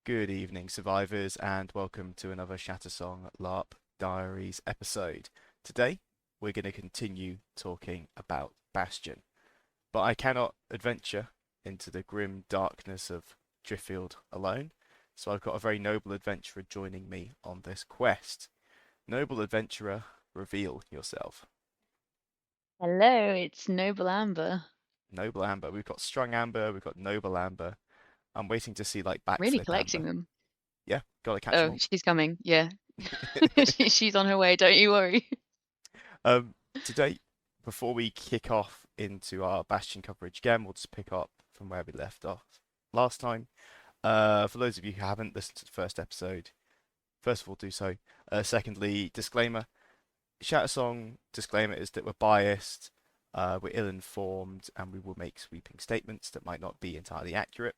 Good evening, survivors, and welcome to another Shattersong LARP Diaries episode. Today, we're going to continue talking about Bastion, but I cannot adventure into the grim darkness of Driftfield alone, so I've got a very noble adventurer joining me on this quest. Noble adventurer, reveal yourself. Hello, it's Noble Amber. Noble Amber. We've got Strong Amber, we've got Noble Amber. I'm waiting to see like Really Backflip collecting Amber. them. Yeah, gotta catch them Oh, all. she's coming. Yeah. She's on her way, don't you worry. Um, Today, before we kick off into our Bastion coverage again, we'll just pick up from where we left off last time. For those of you who haven't listened to the first episode, first of all, do so. Secondly, disclaimer: Shout Song disclaimer is that we're biased, we're ill-informed, and we will make sweeping statements that might not be entirely accurate.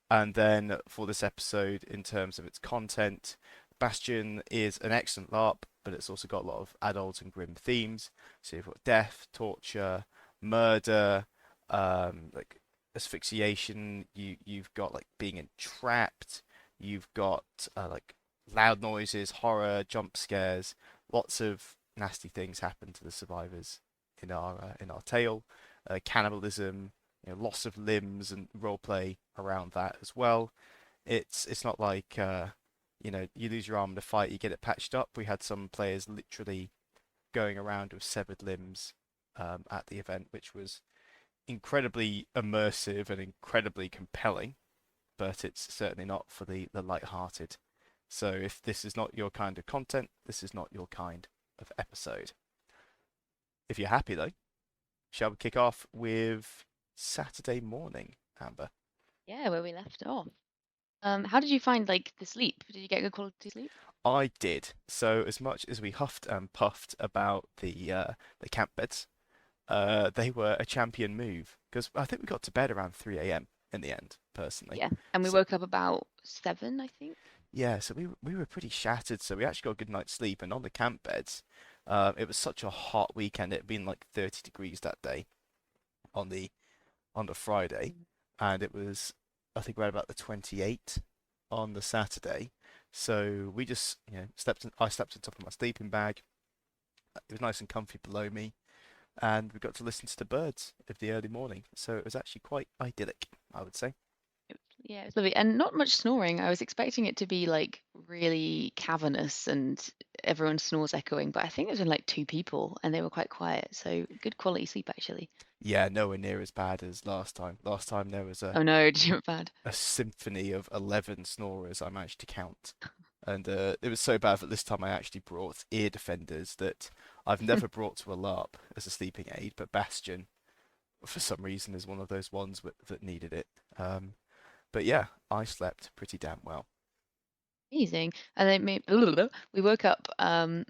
And then for this episode, in terms of its content, Bastion is an excellent LARP, but it's also got a lot of adult and grim themes. So you've got death, torture, murder, like asphyxiation. You've got like being entrapped. You've got like loud noises, horror, jump scares. Lots of nasty things happen to the survivors in our tale. Cannibalism, loss of limbs and roleplay around that as well. It's not like you lose your arm in a fight, you get it patched up. We had some players literally going around with severed limbs at the event, which was incredibly immersive and incredibly compelling, but it's certainly not for the light-hearted. So if this is not your kind of content, this is not your kind of episode. If you're happy though, shall we kick off with Saturday morning, Amber? Yeah, where we left off. How did you find like the sleep? Did you get good quality sleep? I did. So as much as we huffed and puffed about the camp beds, they were a champion move because I think we got to bed around 3 a.m. in the end, personally. Yeah. And we So woke up about 7, I think. yeah, so we were pretty shattered. So we actually got a good night's sleep, and on the camp beds, it was such a hot weekend. It had been like 30 degrees that day on the Friday, Mm. and it was I think right about the 28 on the Saturday. So we just slept. I slept on top of my sleeping bag. It was nice and comfy below me, and we got to listen to the birds of the early morning. So it was actually quite idyllic, I would say. Yeah, it's lovely. And not much snoring. I was expecting it to be like really cavernous and everyone snores echoing, but I think there's been like 2 people and they were quite quiet. So good quality sleep actually. Yeah, nowhere near as bad as last time. Last time there was Oh no, did you have bad? a symphony of 11 snorers I managed to count. And it was so bad that this time I actually brought ear defenders that I've never brought to a LARP as a sleeping aid, but Bastion, for some reason, is one of those ones that needed it. But yeah, I slept pretty damn well. Amazing. And then we woke up and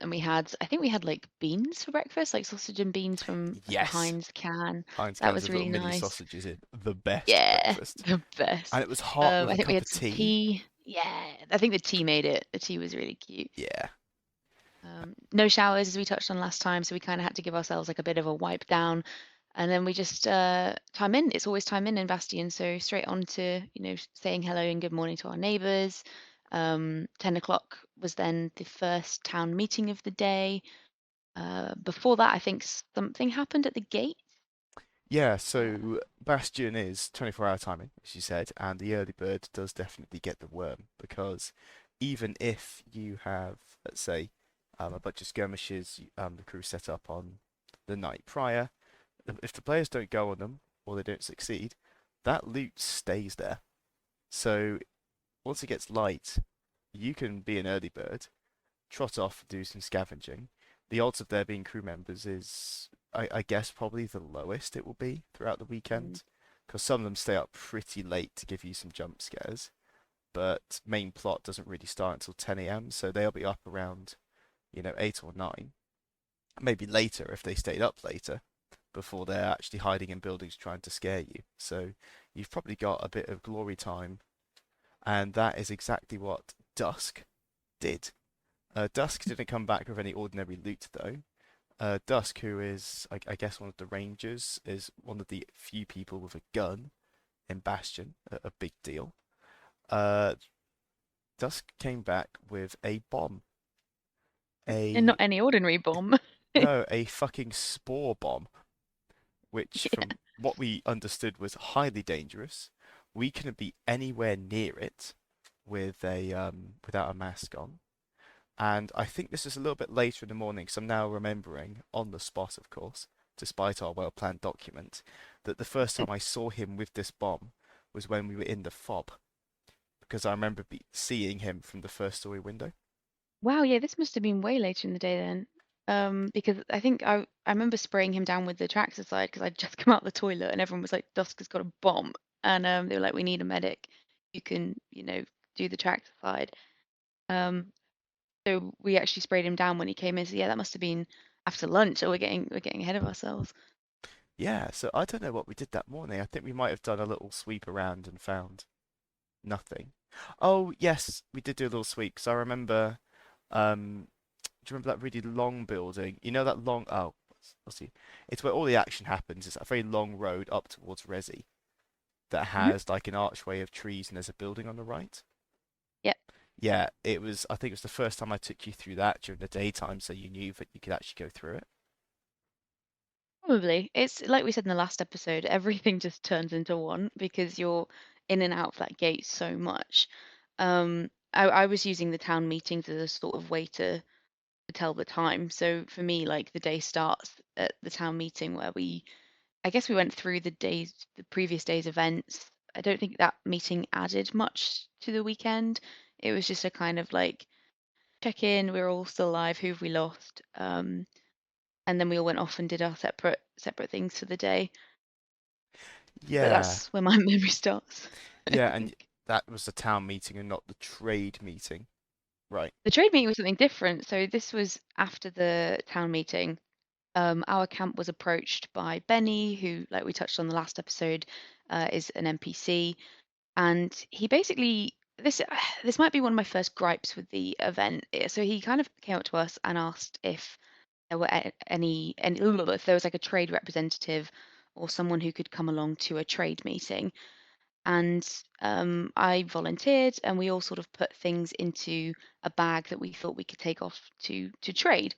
I think we had like beans for breakfast, like sausage and beans from like a Yes, Heinz can. Heinz That cans was of little really mini nice. sausages in the best Yeah, breakfast. the And best. it was hot with I a think we cup had of some tea. tea. Yeah, I think the tea made it. The tea was really cute. Yeah. No showers as we touched on last time, so we kind of had to give ourselves like a bit of a wipe down. And then we just time in. It's always time in Bastion, so straight on to saying hello and good morning to our neighbours. 10 o'clock was then the first town meeting of the day. Before that, I think something happened at the gate. Yeah, Uh, so Bastion is 24-hour timing, as you said, and the early bird does definitely get the worm because even if you have, let's say, a bunch of skirmishes the crew set up on the night prior, if the players don't go on them or they don't succeed, that loot stays there. So once it gets light, you can be an early bird, trot off, do some scavenging. The odds of there being crew members is, I guess, probably the lowest it will be throughout the mm, weekend, because some of them stay up pretty late to give you some jump scares. But main plot doesn't really start until 10 a.m., so they'll be up around, 8 or 9, maybe later if they stayed up later before they're actually hiding in buildings trying to scare you. So you've probably got a bit of glory time, and that is exactly what Dusk did. Dusk didn't come back with any ordinary loot though. Dusk, who is, I guess, one of the Rangers, is one of the few people with a gun in Bastion, a big deal. Uh, Dusk came back with a bomb. And not A any ordinary bomb. no, a fucking spore bomb, which Yeah. from what we understood was highly dangerous. We couldn't be anywhere near it with a without a mask on. And I think this is a little bit later in the morning, because I'm now remembering on the spot, of course, despite our well-planned document, that the first time I saw him with this bomb was when we were in the fob, because I remember seeing him from the first story window. Wow, yeah, this must have been way later in the day then. Because I think I remember spraying him down with the tractor side because I'd just come out the toilet and everyone was like, Dusk has got a bomb. And they were like, we need a medic. You can, do the tractor side. Um, so we actually sprayed him down when he came in. So yeah, that must have been after lunch, or we're getting ahead of ourselves. Yeah, so I don't know what we did that morning. I think we might have done a little sweep around and found nothing. Oh, yes, we did do a little sweep, because I remember, do you remember that really long building? You know that long, oh, let's see. It's where all the action happens. It's a very long road up towards Resi that Hmm. has like an archway of trees and there's a building on the right. Yep, Yeah, it was, I think it was the first time I took you through that during the daytime, so you knew that you could actually go through it. probably. It's like we said in the last episode, everything just turns into one because you're in and out of that gate so much. I was using the town meetings as a sort of way to tell the time. So for me, like the day starts at the town meeting where I guess we went through the previous day's events. I don't think that meeting added much to the weekend. It was just a kind of like check in, we're all still alive, who have we lost? And then we all went off and did our separate things for the day. But Yeah, that's where my memory starts, I yeah, and think. that was the town meeting and not the trade meeting. Right. The trade meeting was something different. So this was after the town meeting. Our camp was approached by Benny, who, like we touched on the last episode, is an NPC, and he basically this might be one of my first gripes with the event. So he kind of came up to us and asked if there were any if there was like a trade representative or someone who could come along to a trade meeting. And I volunteered, and we all sort of put things into a bag that we thought we could take off to trade.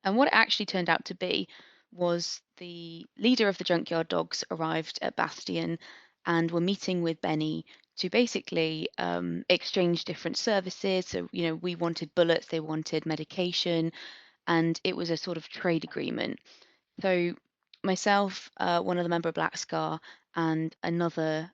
And what it actually turned out to be was the leader of the junkyard dogs arrived at Bastion and were meeting with Benny to basically exchange different services. So, we wanted bullets, they wanted medication, and it was a sort of trade agreement. So myself, one other member of Black Scar, and another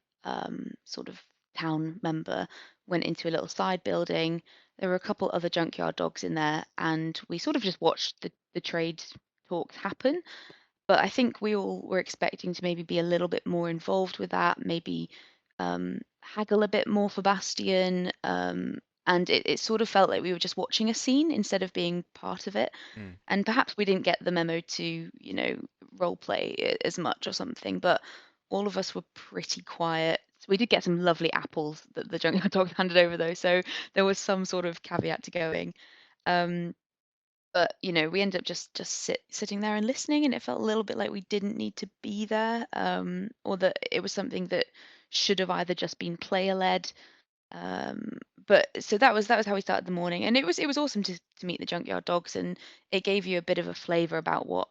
sort of town member went into a little side building. There were a couple other junkyard dogs in there, and we sort of just watched the trade talks happen. But I think we all were expecting to maybe be a little bit more involved with that, maybe haggle a bit more for Bastion. And it sort of felt like we were just watching a scene instead of being part of it. Mm. And perhaps we didn't get the memo to, role play as much or something, but all of us were pretty quiet. We did get some lovely apples that the junkyard dog handed over, though, so there was some sort of caveat to going. Um, but we ended up just sitting there and listening, and it felt a little bit like we didn't need to be there, or that it was something that should have either just been player led. Um, but so that was how we started the morning, and it was awesome to meet the junkyard dogs, and it gave you a bit of a flavor about what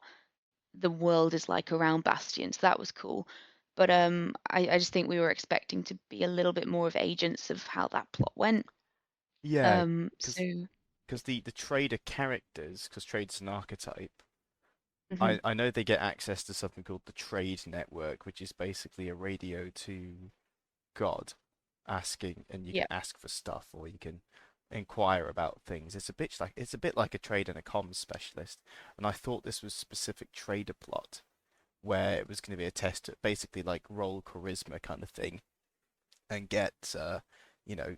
the world is like around Bastion. So that was cool. But I just think we were expecting to be a little bit more of agents of how that plot went. Yeah, Um, because so the trader characters, because trade's an archetype, mhm, I know they get access to something called the Trade Network, which is basically a radio to God, asking, and you can yeah, ask for stuff or you can inquire about things. It's a bit like a trade and a comms specialist, and I thought this was specific trader plot where it was going to be a test, basically like roll charisma kind of thing, and get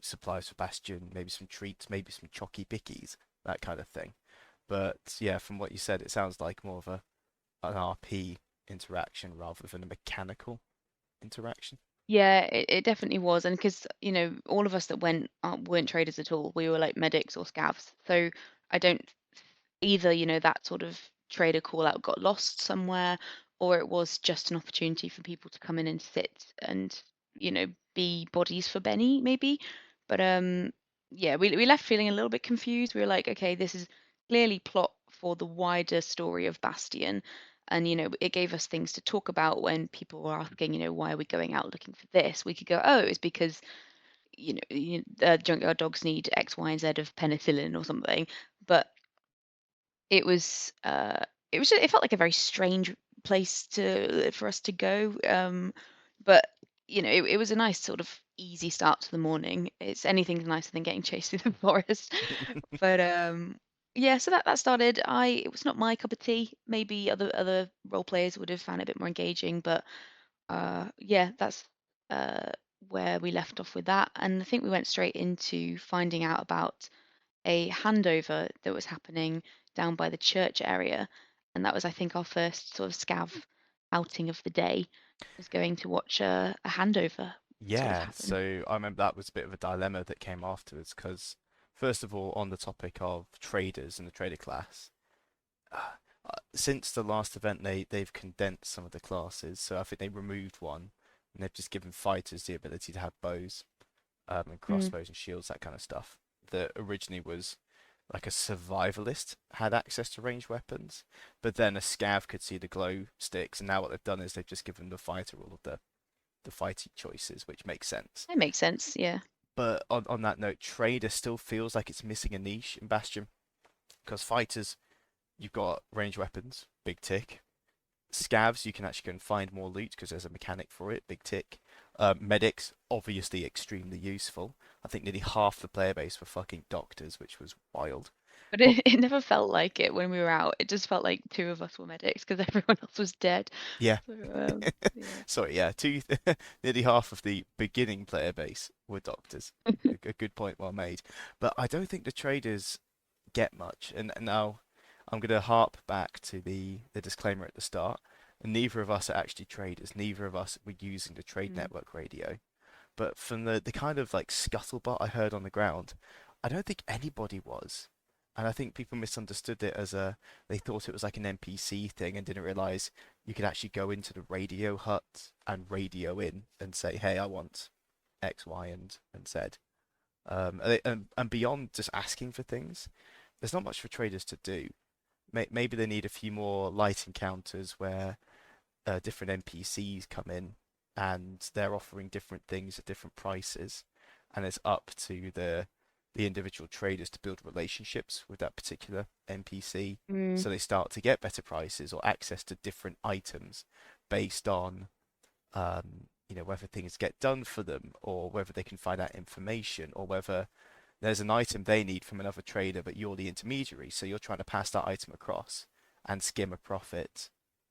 supplies for Bastion, maybe some treats, maybe some chocky bickies, that kind of thing. But yeah, from what you said, it sounds like more of an RP interaction rather than a mechanical interaction. yeah, it definitely was. And because all of us that went weren't traders at all. We were like medics or scavs. So I don't either, that sort of trader call out got lost somewhere, or it was just an opportunity for people to come in and sit and, be bodies for Benny, maybe. But yeah, we left feeling a little bit confused. We were like, okay, this is clearly plot for the wider story of Bastion. And, it gave us things to talk about when people were asking, why are we going out looking for this? We could go, oh, it's because, junkyard dogs need X, Y, and Z of penicillin or something. But it was, it felt like a very strange place for us to go. But it was a nice sort of easy start to the morning. It's anything nicer than getting chased through the forest. But yeah, so that started. It was not my cup of tea. Maybe other role players would have found it a bit more engaging, but yeah, that's uh where we left off with that. And I think we went straight into finding out about a handover that was happening down by the church area. And that was, I think, our first sort of scav outing of the day, was going to watch a handover sort of Yeah, happen. so I remember that was a bit of a dilemma that came afterwards because, first of all, on the topic of traders and the trader class, uh, since the last event, they've condensed some of the classes. So I think they removed one, and they've just given fighters the ability to have bows, and Mm. crossbows and shields, that kind of stuff. That originally was like a survivalist had access to ranged weapons, but then a scav could see the glow sticks, and now what they've done is they've just given the fighter all of the fighting choices, which makes sense. That makes sense. Yeah. But on that note, trader still feels like it's missing a niche in Bastion because fighters, you've got ranged weapons, big tick. Scavs, you can actually go and find more loot because there's a mechanic for it, big tick. Medics, obviously extremely useful. I think nearly half the player base were fucking doctors, which was wild. But But it never felt like it when we were out. It just felt like two of us were medics because everyone else was dead. yeah, So, yeah. sorry, yeah, nearly half of the beginning player base were doctors. A good point, well made. But I don't think the traders get much. And now I'm going to harp back to the disclaimer at the start. And neither of us are actually traders. Neither of us were using the trade Mm. network radio. But from the kind of like scuttlebutt I heard on the ground, I don't think anybody was. And I think people misunderstood it as they thought it was like an NPC thing and didn't realize you could actually go into the radio hut and radio in and say, hey, I want X, Y, and Z. And beyond just asking for things, there's not much for traders to do. Maybe they need a few more light encounters where different NPCs come in and they're offering different things at different prices, and it's up to the individual traders to build relationships with that particular NPC, Mm. so they start to get better prices or access to different items based on whether things get done for them or whether they can find out information or whether there's an item they need from another trader, but you're the intermediary, so you're trying to pass that item across and skim a profit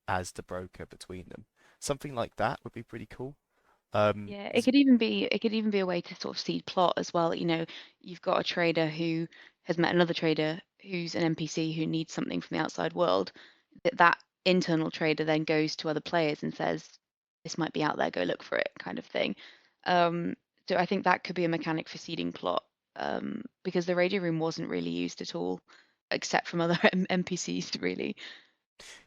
as the broker between them. Something like that would be pretty cool. Um, Yeah, it could even be a way to sort of seed plot as well. You've got a trader who has met another trader who's an NPC who needs something from the outside world. That internal trader then goes to other players and says, "This might be out there. Go look for it," kind of thing. Um, so I think that could be a mechanic for seeding plot, because the radio room wasn't really used at all, except from other NPCs, really.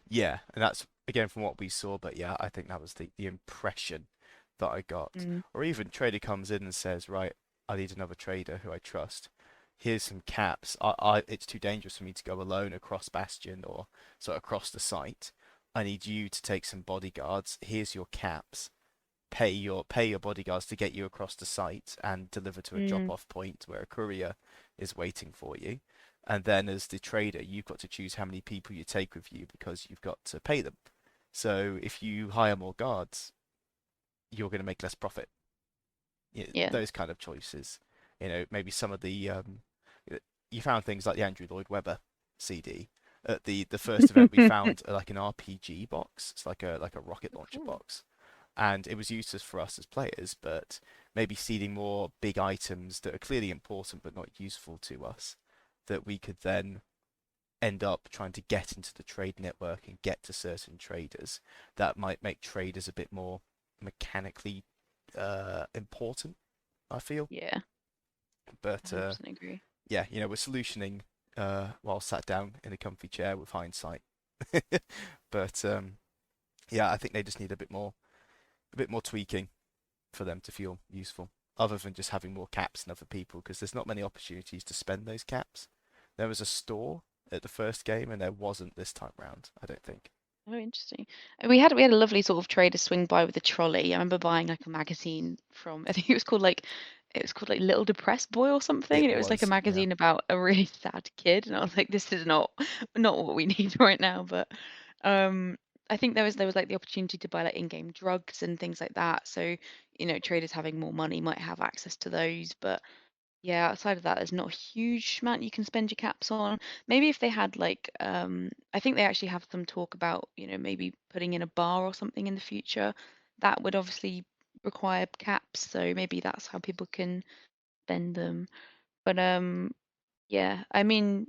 yeah, and that's again from what we saw, but yeah, I think that was the impression that I got. Mm, Or even trader comes in and says, right, I need another trader who I trust. Here's some caps. It's too dangerous for me to go alone across Bastion or so across the site. I need you to take some bodyguards. Here's your caps. Pay your bodyguards to get you across the site and deliver to a mm, drop-off point where a courier is waiting for you. And then as the trader, you've got to choose how many people you take with you because you've got to pay them. So if you hire more guards, you're going to make less profit. yeah. Those kind of choices. Maybe some of you found things like the Andrew Lloyd Webber CD. At the first event, we found like an RPG box. It's like a rocket Oh, launcher cool. box, and it was useless for us as players. But maybe seeding more big items that are clearly important but not useful to us, that we could then end up trying to get into the trade network and get to certain traders. That might make traders a bit more mechanically important, I feel. Yeah, But 100% agree. yeah, we're solutioning while sat down in a comfy chair with hindsight. But yeah, I think they just need a bit more tweaking for them to feel useful. other than just having more caps than other people, because there's not many opportunities to spend those caps. There was a store at the first game, and there wasn't this time round, I don't think. Oh, interesting. And we had a lovely sort of trader swing by with a trolley. I remember buying like a magazine from I think it was called like Little Depressed Boy or something, It and it was like a was, yeah. magazine about a really sad kid, and I was like, this is not what we need right now. But um, I think there was like the opportunity to buy like in-game drugs and things like that. So traders having more money might have access to those, but yeah, outside of that, there's not a huge amount you can spend your caps on. Maybe if they had like, I think they actually have some talk about, maybe putting in a bar or something in the future. That would obviously require caps, so maybe that's how people can spend them. But yeah, I mean,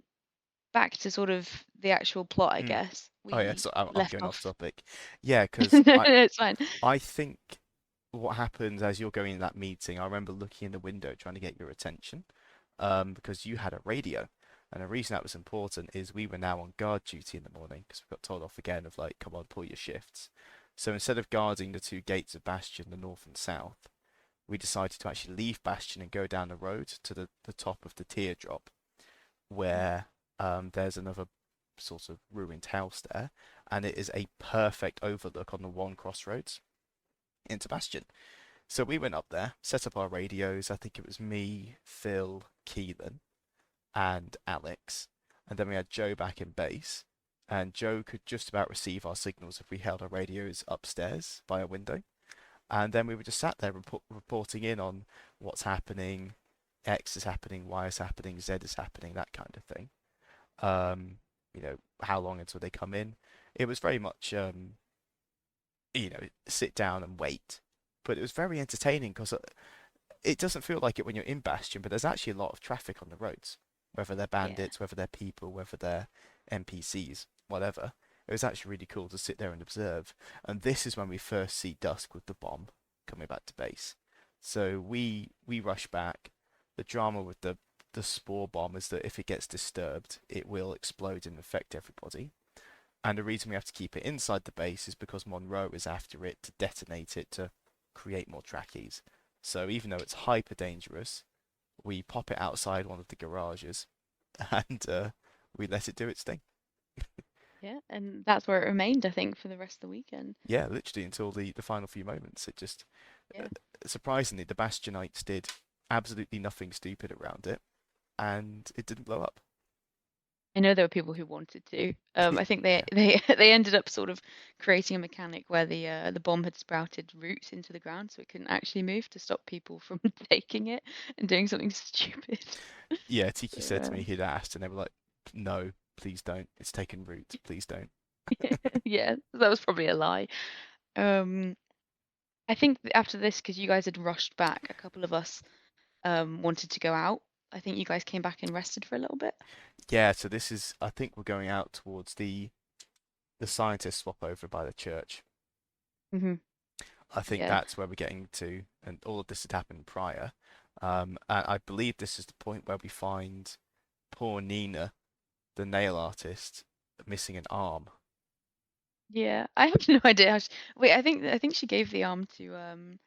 back to sort of the actual plot, I Mm. guess. Oh yeah, We so I'm left going off off. topic. Yeah, because No, no, it's fine. I think what happens as you're going in that meeting, I remember looking in the window trying to get your attention, because you had a radio. And the reason that was important is we were now on guard duty in the morning because we got told off again of like, come on, pull your shifts. So instead of guarding the two gates of Bastion, the north and south, we decided to actually leave Bastion and go down the road to the top of the teardrop where there's another sort of ruined house there, and it is a perfect overlook on the one crossroads into Bastion. So we went up there, set up our radios. I think it was me, Phil, Keelan, and Alex, and then we had Joe back in base. And Joe could just about receive our signals if we held our radios upstairs by a window. And then we were just sat there reporting in on what's happening, X is happening, Y is happening, Z is happening, that kind of thing. How long until they come in. It was very much, sit down and wait. But it was very entertaining because it doesn't feel like it when you're in Bastion, but there's actually a lot of traffic on the roads, whether they're Yeah. bandits, whether they're people, whether they're NPCs, whatever. It was actually really cool to sit there and observe. And this is when we first see Dusk with the bomb coming back to base. So we rush back. The drama with the spore bomb is that if it gets disturbed, it will explode and affect everybody. And the reason we have to keep it inside the base is because Monroe is after it to detonate it to create more trackies. So even though it's hyper dangerous, we pop it outside one of the garages and we let it do its thing. Yeah, and that's where it remained, I think, for the rest of the weekend. Yeah, literally until the final few moments. It just, uh, Yeah. surprisingly, the Bastionites did absolutely nothing stupid around it and it didn't blow up. I know there were people who wanted to. I think they Yeah. they they ended up sort of creating a mechanic where the bomb had sprouted roots into the ground, so it couldn't actually move to stop people from taking it and doing something stupid. Yeah, Tiki said to So, me he'd asked and they were like, no, please don't. It's taken root. Please don't. yeah, that was probably a lie. Um, I think after this, because you guys had rushed back, a couple of us wanted to go out. I think you guys came back and rested for a little bit. Yeah, so this is, I think we're going out towards the scientist swap over by the church. Hmm. I think Yeah. that's where we're getting to, and all of this had happened prior. And I believe this is the point where we find poor Nina, the nail artist, missing an arm. Yeah, I have no idea how she, wait, I think she gave the arm to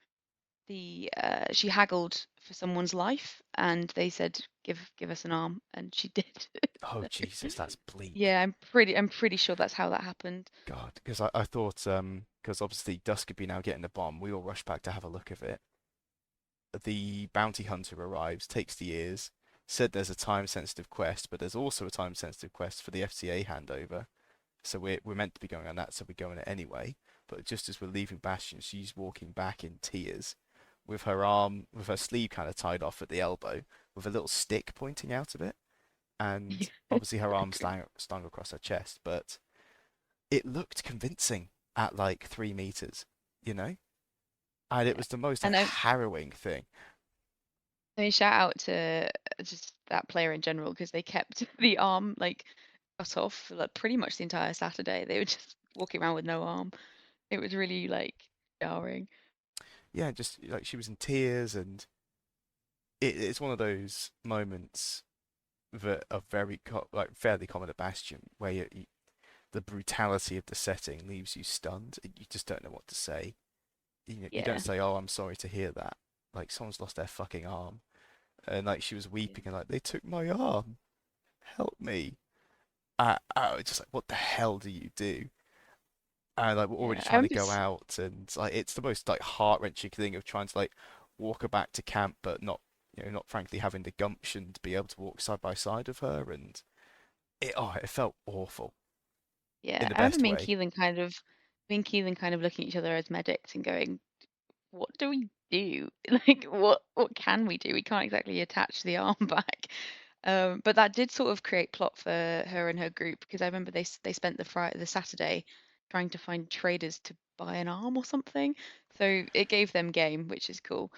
the she haggled for someone's life and they said give us an arm and she did. Oh So, Jesus, that's bleak. yeah, I'm pretty sure that's how that happened. God, because I thought because obviously Dusk had been out getting the bomb, we all rushed back to have a look at it. The bounty hunter arrives, takes the ears, said there's a time-sensitive quest, but there's also a time-sensitive quest for the FCA handover. So we're meant to be going on that, so we go on it anyway. But just as we're leaving Bastion, she's walking back in tears, with her arm, with her sleeve kind of tied off at the elbow, with a little stick pointing out of it, and obviously her arm slung across her chest. But it looked convincing at like 3 meters, you know, and it Yeah. was the most And harrowing thing. I mean, shout out to just that player in general because they kept the arm like cut off for like pretty much the entire Saturday. They were just walking around with no arm. It was really like jarring. Yeah, just like she was in tears, and it's one of those moments that are like fairly common at Bastion, where the brutality of the setting leaves you stunned. You just don't know what to say. You don't Yeah. say, "Oh, I'm sorry to hear that." like someone's lost their fucking arm, and like she was Yeah. weeping and like they took my arm, help me. I was just like, what the hell do you do? And like we're already Yeah, I trying to remember. go out, and like it's the most like heart-wrenching thing of trying to like walk her back to camp, but not, not frankly having the gumption to be able to walk side by side of her, and it felt awful Yeah, in the I remember best way. me and Keelan kind of looking at each other as medics and going, "What do we do? Like, what can we do? We can't exactly attach the arm back." But that did sort of create plot for her and her group because I remember they spent the Saturday trying to find traders to buy an arm or something. So it gave them game, which is cool.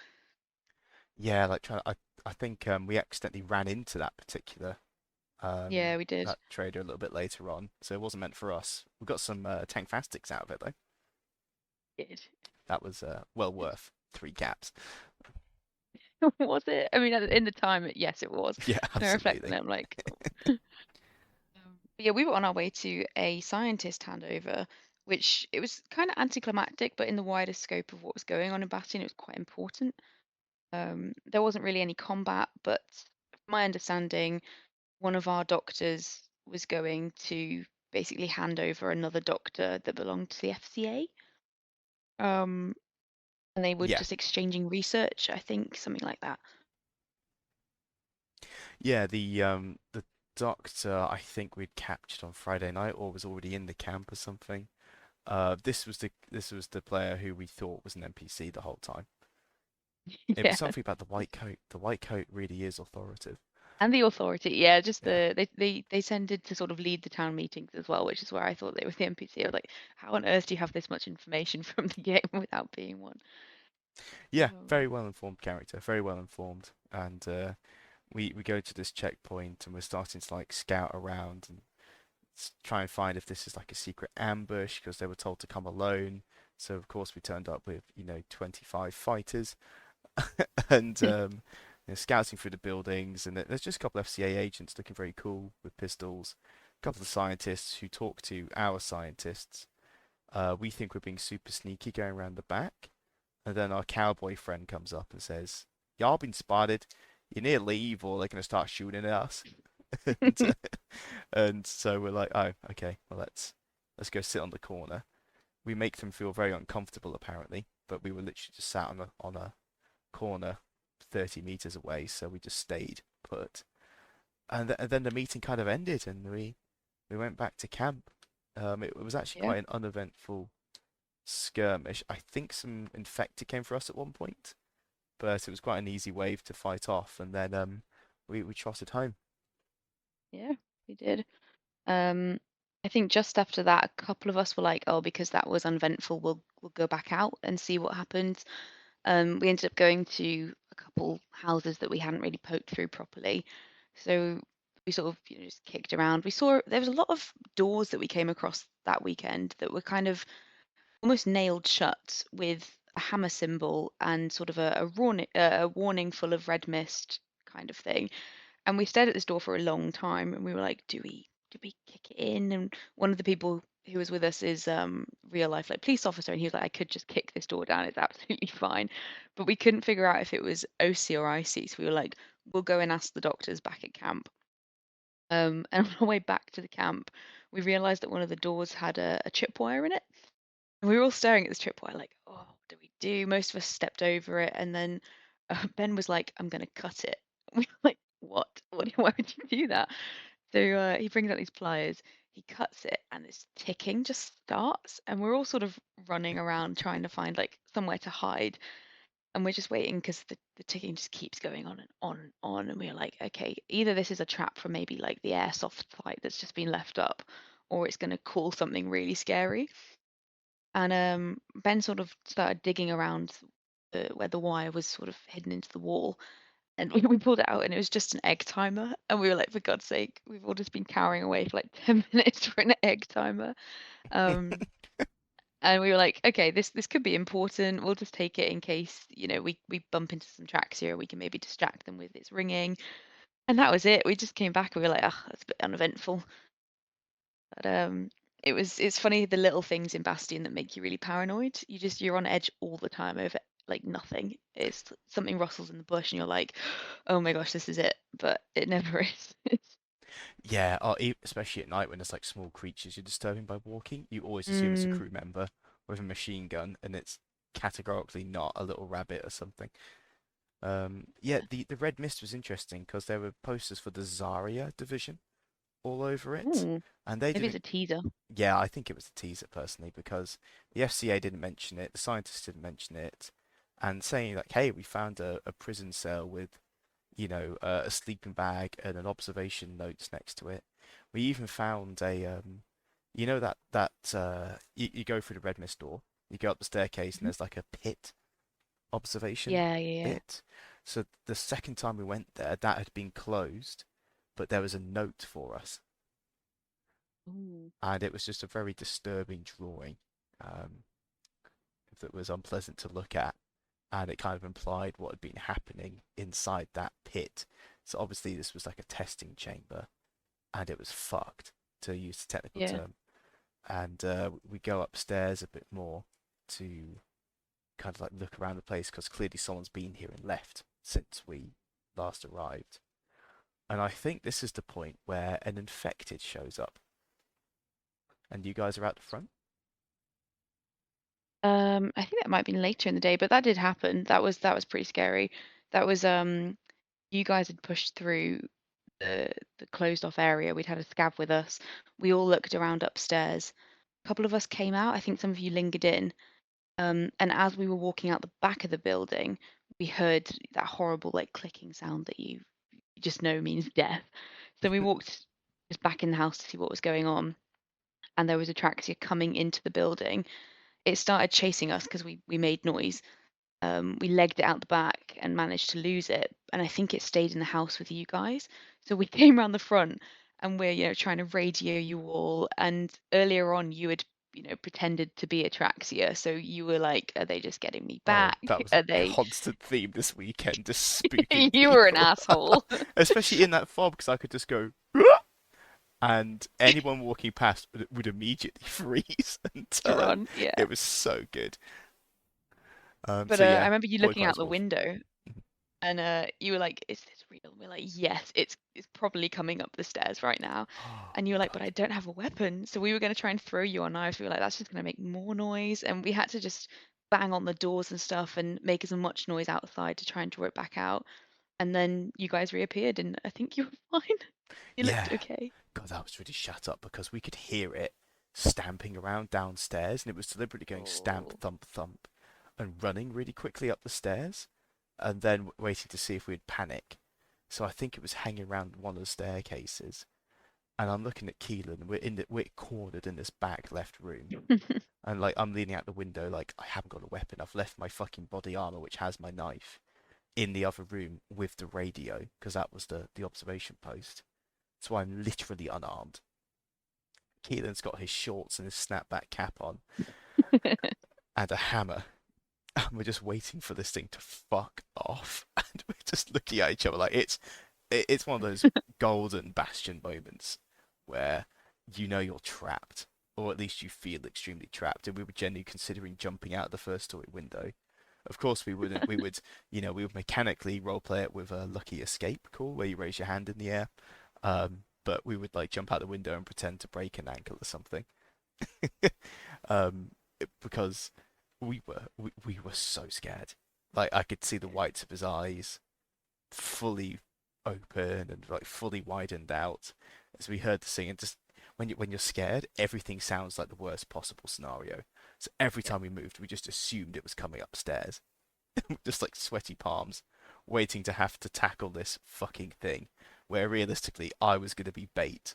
Yeah, like trying. I think we accidentally ran into that particular Yeah, we did. that trader a little bit later on, so it wasn't meant for us. We got some tank fastics out of it though. Did. That was well worth 3 caps. Was it? I mean, in the time, yes, it was. Yeah, And I reflect on absolutely. it, I'm like, but yeah, we were on our way to a scientist handover, which it was kind of anticlimactic, but in the wider scope of what was going on in Bastion, it was quite important. There wasn't really any combat, but from my understanding, one of our doctors was going to basically hand over another doctor that belonged to the FCA. Um, and they were Yeah, just exchanging research, I think, something like that. yeah. The doctor I think we'd captured on Friday night, or was already in the camp or something. This was the player who we thought was an NPC the whole time. It was Yeah. something about the white coat. The white coat really is authoritative. And the authority, yeah, just Yeah. they tended to sort of lead the town meetings as well, which is where I thought they were the NPC. I was like, how on earth do you have this much information from the game without being one? Yeah, Um, very well informed character, very well informed. And we go to this checkpoint and we're starting to like scout around and try and find if this is like a secret ambush because they were told to come alone. So of course we turned up with 25 fighters and scouting through the buildings, and there's just a couple of FCA agents looking very cool with pistols, a couple of scientists who talk to our scientists. We think we're being super sneaky going around the back, and then our cowboy friend comes up and says, "Y'all been spotted. You need to leave, or they're gonna start shooting at us." and, and so we're like, "Oh, okay. Well, let's go sit on the corner." We make them feel very uncomfortable, apparently, but we were literally just sat on a corner 30 meters away, so we just stayed put. And then the meeting kind of ended, and we went back to camp. It was actually yeah, quite an uneventful skirmish. I think some infected came for us at one point, but it was quite an easy wave to fight off, and then we trotted home. yeah, we did. Um, I think just after that, a couple of us were like, oh, because that was uneventful, we'll go back out and see what happens. We ended up going to a couple houses that we hadn't really poked through properly. So we sort of, just kicked around. We saw there was a lot of doors that we came across that weekend that were kind of almost nailed shut with a hammer symbol and sort of a warning full of red mist kind of thing. And we stared at this door for a long time and we were like, do we kick it in? And one of the people who was with us is real life like police officer and he was like, I could just kick this door down, it's absolutely fine. But we couldn't figure out if it was OC or IC. So we were like, we'll go and ask the doctors back at camp. And on our way back to the camp, we realized that one of the doors had a tripwire in it. And we were all staring at this tripwire like, oh, what do we do? Most of us stepped over it, and then Ben was like, I'm gonna cut it. We were like, what? Why would you do that? So he brings out these pliers, he cuts it, and this ticking just starts, and we're all sort of running around trying to find like somewhere to hide, and we're just waiting because the ticking just keeps going on and on and on, and we're like, okay, either this is a trap from maybe like the airsoft site that's just been left up, or it's gonna call something really scary. And Ben sort of started digging around where the wire was sort of hidden into the wall. And we pulled it out and it was just an egg timer. And we were like, for God's sake, we've all just been cowering away for like 10 minutes for an egg timer. Um, and we were like, okay, this could be important. We'll just take it in case, we bump into some tracks here. We can maybe distract them with its ringing. And that was it. We just came back and we were like, ah, that's a bit uneventful. But it's funny the little things in Bastion that make you really paranoid. You're on edge all the time over like nothing. It's something rustles in the bush, and you're like, oh my gosh, this is it. But it never is. Yeah, especially at night when there's like small creatures you're disturbing by walking, you always assume it's a Mm. crew member with a machine gun, and it's categorically not a little rabbit or something. Yeah, the red mist was interesting because there were posters for the Zarya division all over it, Ooh, and they maybe it's didn't. a teaser. Yeah, I think it was a teaser personally because the FCA didn't mention it, the scientists didn't mention it, and saying like, "Hey, we found a prison cell with, a sleeping bag and an observation notes next to it. We even found you go through the red mist door, you go up the staircase, and Mhm. there's like a pit observation Yeah, yeah, bit. So the second time we went there, that had been closed, but there was a note for us, yeah. Ooh. and it was just a very disturbing drawing um, that was unpleasant to look at, and it kind of implied what had been happening inside that pit. So obviously this was like a testing chamber, and it was fucked, to use the technical Yeah. term. And we go upstairs a bit more to kind of like look around the place because clearly someone's been here and left since we last arrived. And I think this is the point where an infected shows up, and you guys are out the front. I think that might have been later in the day, but that did happen. That was pretty scary. That was you guys had pushed through the closed off area. We'd had a scav with us. We all looked around upstairs. A couple of us came out. I think some of you lingered in. And as we were walking out the back of the building, we heard that horrible like clicking sound that you just know means death. So we walked just back in the house to see what was going on, and there was a Atraxia coming into the building. It started chasing us because we made noise. We legged it out the back and managed to lose it. And I think it stayed in the house with you guys. So we came around the front and we're, trying to radio you all. And earlier on, you had, pretended to be Atraxia. So you were like, are they just getting me Oh, back? that was Are a they? constant theme this weekend, just spooking You were an people. asshole. Especially in that fob, because I could just go, and anyone walking past would immediately freeze and To turn. run, yeah. It was so good. But So I yeah, remember you looking out boycott is the awful. window. And you were like, "Is this real?" And we're like, "Yes, it's probably coming up the stairs right now." Oh And you were like, "But God. I don't have a weapon." So we were going to try and throw you our knives. We were like, "That's just going to make more noise." And we had to just bang on the doors and stuff and make as much noise outside to try and draw it back out. And then you guys reappeared, and I think you were fine. You looked Yeah. okay. God, that was really shut up because we could hear it stamping around downstairs, and it was deliberately going stamp, Oh. thump, thump, and running really quickly up the stairs, and then waiting to see if we'd panic. So I think it was hanging around one of the staircases, and I'm looking at Keelan. We're cornered in this back left room, and like I'm leaning out the window, like I haven't got a weapon. I've left my fucking body armor, which has my knife, in the other room with the radio because that was the observation post. So I'm literally unarmed. Keelan's got his shorts and his snapback cap on and a hammer. And we're just waiting for this thing to fuck off. And we're just looking at each other like it's one of those golden Bastion moments where you know you're trapped, or at least you feel extremely trapped. And we were genuinely considering jumping out the first story window. Of course, we wouldn't. We would mechanically roleplay it with a lucky escape call where you raise your hand in the air. But we would like jump out the window and pretend to break an ankle or something. Because we were so scared. Like I could see the whites of his eyes fully open and like fully widened out as we heard the singing. Just when you're scared, everything sounds like the worst possible scenario. So every Yeah. time we moved, we just assumed it was coming upstairs. Just like sweaty palms, waiting to have to tackle this fucking thing. Where realistically, I was going to be bait,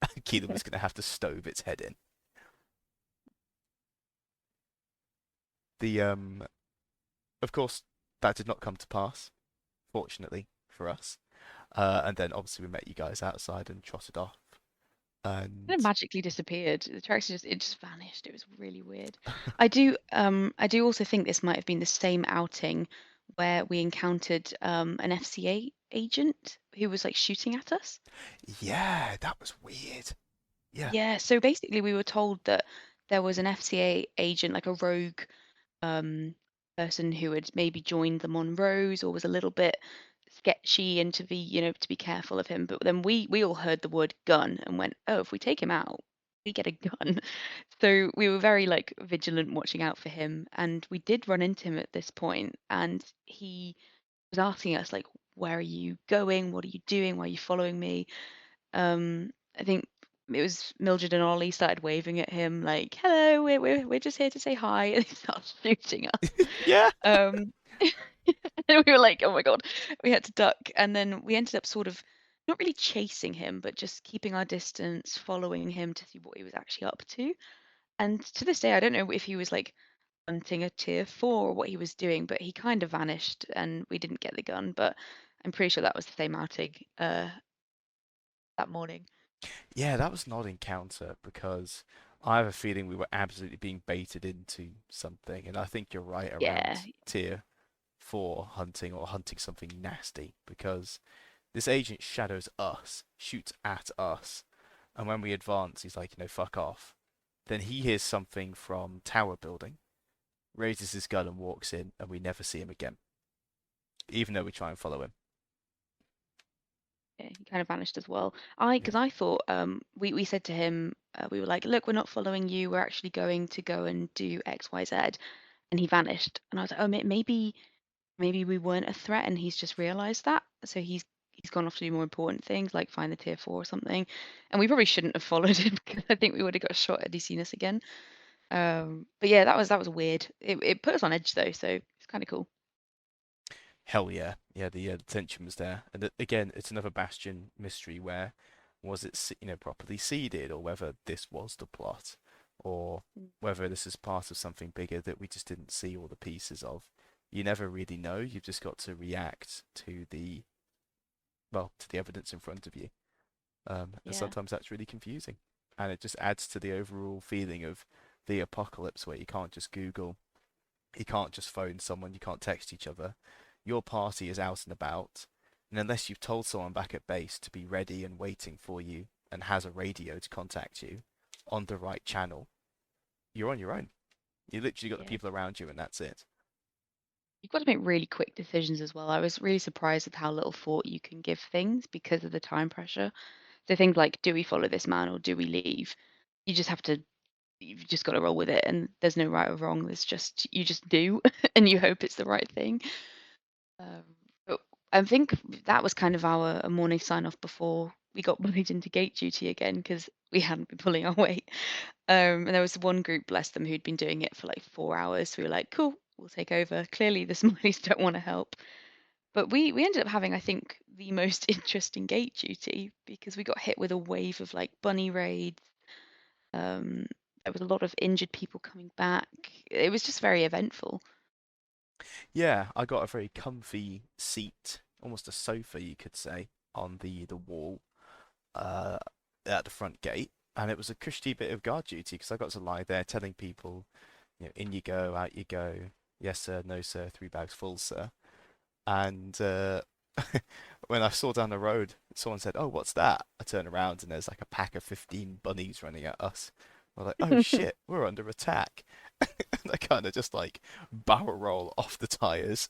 and Keelan was going to have to stove its head in. The Of course, that did not come to pass, fortunately for us. And then obviously we met you guys outside and trotted off. Kind of And magically disappeared. The tracks just vanished. It was really weird. I do also think this might have been the same outing where we encountered an FCA agent who was like shooting at us. yeah, that was weird. Yeah. Yeah, so basically we were told that there was an FCA agent, like a rogue um person who had maybe joined the Monroes or was a little bit sketchy and to be, to be careful of him. But then we all heard the word gun and went, oh, if we take him out, we get a gun. So we were very like vigilant watching out for him. And we did run into him at this point and he was asking us like, where are you going? What are you doing? Why are you following me? I think it was Mildred and Ollie started waving at him like, "Hello, we're just here to say hi," and they started shooting us. Yeah. Um, and we were like, "Oh my God!" We had to duck, and then we ended up sort of not really chasing him, but just keeping our distance, following him to see what he was actually up to. And to this day, I don't know if he was like hunting a tier 4 or what he was doing, but he kind of vanished, and we didn't get the gun. But I'm pretty sure that was the same outing that morning. Yeah, that was an odd encounter because I have a feeling we were absolutely being baited into something, and I think you're right Yeah, around tier 4 hunting or hunting something nasty because this agent shadows us, shoots at us, and when we advance, he's like, fuck off. Then he hears something from tower building, raises his gun and walks in, and we never see him again, even though we try and follow him. yeah, he kind of vanished as well. Because Yeah. I thought we said to him, we were like, look, we're not following you. We're actually going to go and do X, Y, Z, and he vanished. And I was like, oh, maybe we weren't a threat, and he's just realised that. So he's gone off to do more important things, like find the tier 4 or something. And we probably shouldn't have followed him because I think we would have got shot had he seen us again. But yeah, that was weird. It put us on edge though, so it's kind of cool. Hell yeah, yeah. The tension was there, and again, it's another Bastion mystery where was it properly seeded, or whether this was the plot, or Mm. whether this is part of something bigger that we just didn't see all the pieces of. You never really know. You've just got to react to the evidence in front of you. And Yeah. sometimes that's really confusing, and it just adds to the overall feeling of the apocalypse where you can't just Google, you can't just phone someone, you can't text each other. Your party is out and about, and unless you've told someone back at base to be ready and waiting for you and has a radio to contact you on the right channel, you're on your own. You literally got the Yeah. people around you, and that's it. You've got to make really quick decisions as well. I was really surprised with how little thought you can give things because of the time pressure. So things like, do we follow this man or do we leave? You just have to, you've just got to roll with it, and there's no right or wrong. There's just you just do, and you hope it's the right thing. Um, but I think that was kind of our a morning sign off before we got bullied into gate duty again because we hadn't been pulling our weight. And there was one group, bless them, who'd been doing it for like 4 hours. So we were like, cool, we'll take over. Clearly, the Smileys don't want to help. But we ended up having, I think, the most interesting gate duty because we got hit with a wave of like bunny raids. Um, there was a lot of injured people coming back. It was just very eventful. Yeah, I got a very comfy seat, almost a sofa, you could say, on the wall uh, at the front gate, and it was a cushy bit of guard duty because I got to lie there telling people, in you go, out you go, yes sir, no sir, 3 bags full, sir. And when I saw down the road, someone said, "Oh, what's that?" I turn around and there's like a pack of 15 bunnies running at us. We're like, "Oh shit, we're under attack." And I kind of just like barrel roll off the tires,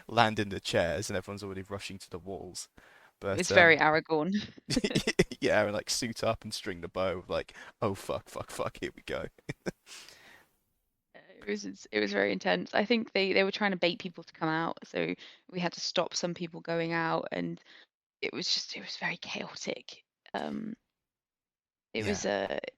land in the chairs, and everyone's already rushing to the walls. But It's very Aragorn. yeah, and like suit up and string the bow, like, oh fuck, fuck, fuck, here we go. It was very intense. I think they were trying to bait people to come out, so we had to stop some people going out, and it was very chaotic. Um, it Yeah. was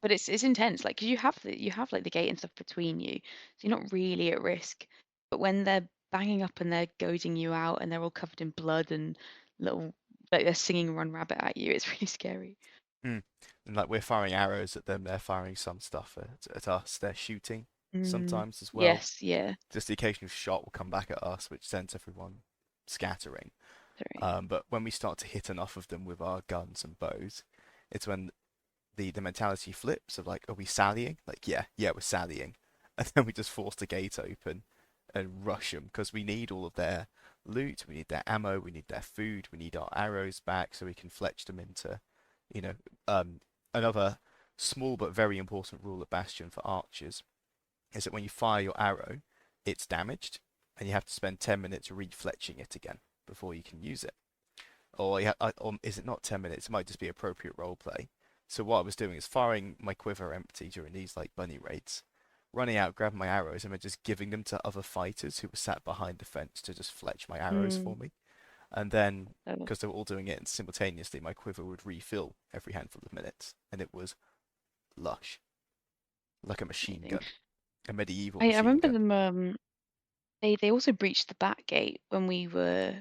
but it's intense, like 'cause you have like the gate and stuff between you, so you're not really at risk. But when they're banging up and they're goading you out and they're all covered in blood and little like they're singing Run Rabbit at you, it's really scary. Mm. And like we're firing arrows at them, they're firing some stuff at us. They're shooting Mm, sometimes as well. yes, yeah, Just the occasional shot will come back at us, which sends everyone scattering. sorry. But when we start to hit enough of them with our guns and bows, it's when the mentality flips of like, are we sallying? Like, yeah, yeah, we're sallying, and then we just force the gate open and rush them because we need all of their loot, we need their ammo, we need their food, we need our arrows back so we can fletch them into, you know, another small but very important rule at Bastion for archers is that when you fire your arrow, it's damaged. and you have to spend 10 minutes refletching it again before you can use it. Or is it not 10 minutes? It might just be appropriate role play. So what I was doing is firing my quiver empty during these like bunny raids, running out, grabbing my arrows, and then just giving them to other fighters who were sat behind the fence to just fletch my arrows Mm. for me. And then, Oh, because they were all doing it simultaneously, my quiver would refill every handful of minutes, and it was lush, like a machine amazing. gun, a medieval I machine remember gun. them. They also breached the back gate when we were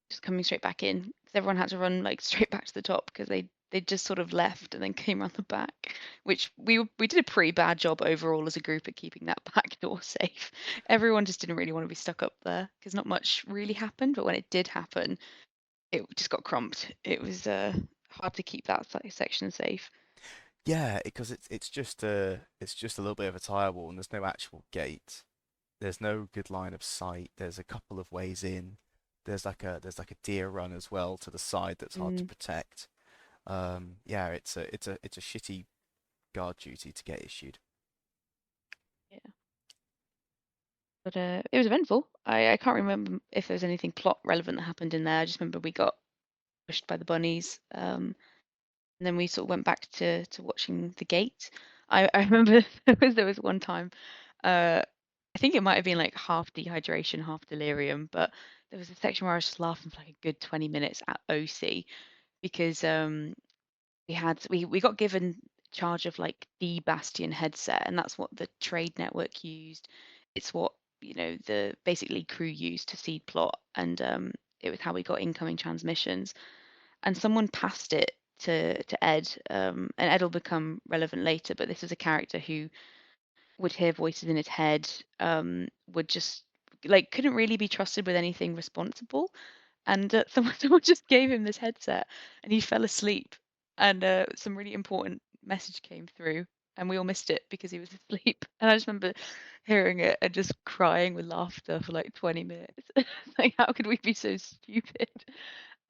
just coming straight back in, because everyone had to run like straight back to the top because they just sort of left and then came around the back, which we did a pretty bad job overall as a group at keeping that back door safe. Everyone just didn't really want to be stuck up there because not much really happened, but when it did happen, it just got crumped. It was hard to keep that section safe. Yeah, because it's just a little bit of a tire wall, and there's no actual gate. There's no good line of sight. There's a couple of ways in. There's like a deer run as well to the side that's hard to Mm, protect. Yeah, it's a shitty guard duty to get issued. yeah. But it was eventful. I can't remember if there was anything plot relevant that happened in there. I just remember we got pushed by the bunnies. And then we sort of went back to watching the gate. I remember there was one time, I think it might have been like half dehydration, half delirium, but there was a section where I was just laughing for like a good 20 minutes at OC because we got given charge of like the Bastion headset, and that's what the trade network used. It's what, the basically crew used to seed plot, and it was how we got incoming transmissions. And someone passed it to Ed, and Ed will become relevant later, but this is a character who would hear voices in his head, would just like couldn't really be trusted with anything responsible. And someone just gave him this headset, and he fell asleep. And some really important message came through, and we all missed it because he was asleep. And I just remember hearing it and just crying with laughter for like 20 minutes. Like, how could we be so stupid?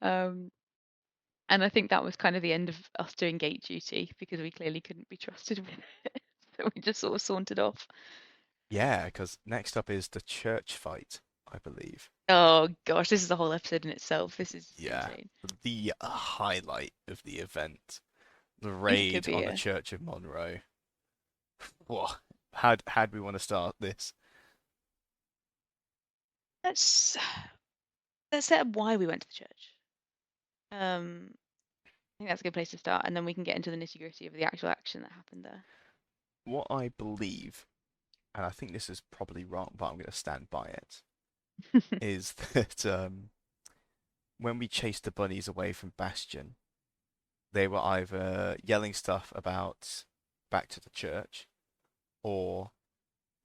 Um, and I think that was kind of the end of us doing gate duty because we clearly couldn't be trusted with it. So we just sort of sauntered off. Yeah, because next up is the church fight, I believe. Oh gosh, this is a whole episode in itself. This is Yeah, insane. the highlight of the event, the I think it could raid be on the a Church of Monroe. What? How do we want to start this? let's let's set up why we went to the church. I think that's a good place to start, and then we can get into the nitty-gritty of the actual action that happened there. What I believe, and I think this is probably wrong, but I'm going to stand by it, is that when we chased the bunnies away from Bastion, they were either yelling stuff about back to the church, or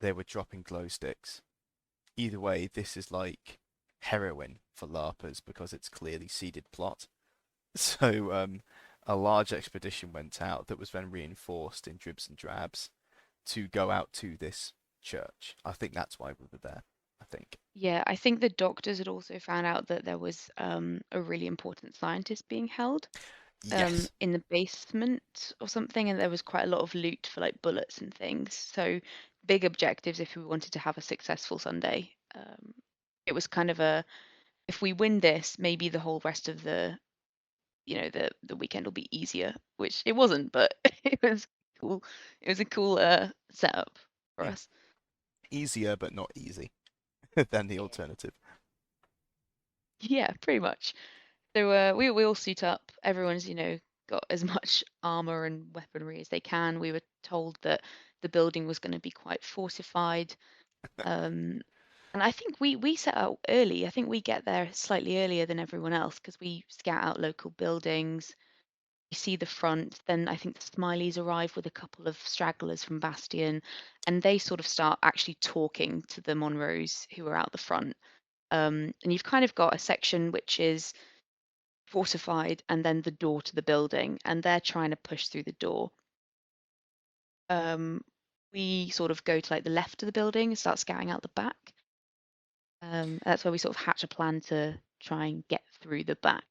they were dropping glow sticks. Either way, this is like heroin for LARPers because it's clearly seeded plot. So a large expedition went out that was then reinforced in dribs and drabs to go out to this church. I think that's why we were there. I think. Yeah, I think the doctors had also found out that there was a really important scientist being held Yes. in the basement or something, and there was quite a lot of loot for like bullets and things. So big objectives if we wanted to have a successful Sunday. It was kind of a, if we win this, maybe the whole rest of the weekend will be easier, which it wasn't, but it was cool. It was a cool setup for Yeah. us. Easier but not easy than the alternative. Yeah, pretty much. So we all suit up. Everyone's, got as much armor and weaponry as they can. We were told that the building was going to be quite fortified. Um, and I think we set out early. I think we get there slightly earlier than everyone else because we scout out local buildings. You see the front, then I think the Smileys arrive with a couple of stragglers from Bastion, and they sort of start actually talking to the Monroes who are out the front. And you've kind of got a section which is fortified and then the door to the building, and they're trying to push through the door. Um, we sort of go to like the left of the building and start scouting out the back. That's where we sort of hatch a plan to try and get through the back.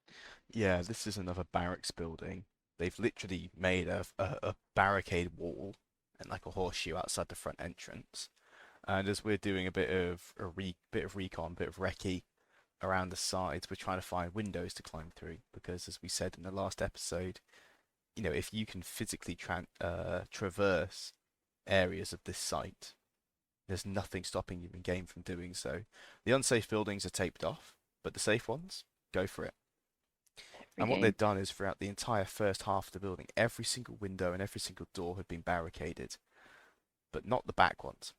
Yeah, this is another barracks building. They've literally made a barricade wall and like a horseshoe outside the front entrance. And as we're doing a bit of recon, bit of recce around the sides, we're trying to find windows to climb through because, as we said in the last episode, if you can physically traverse areas of this site, there's nothing stopping you in game from doing so. The unsafe buildings are taped off, but the safe ones, go for it. Every And what game. they'd done is throughout the entire first half of the building, every single window and every single door had been barricaded, but not the back ones.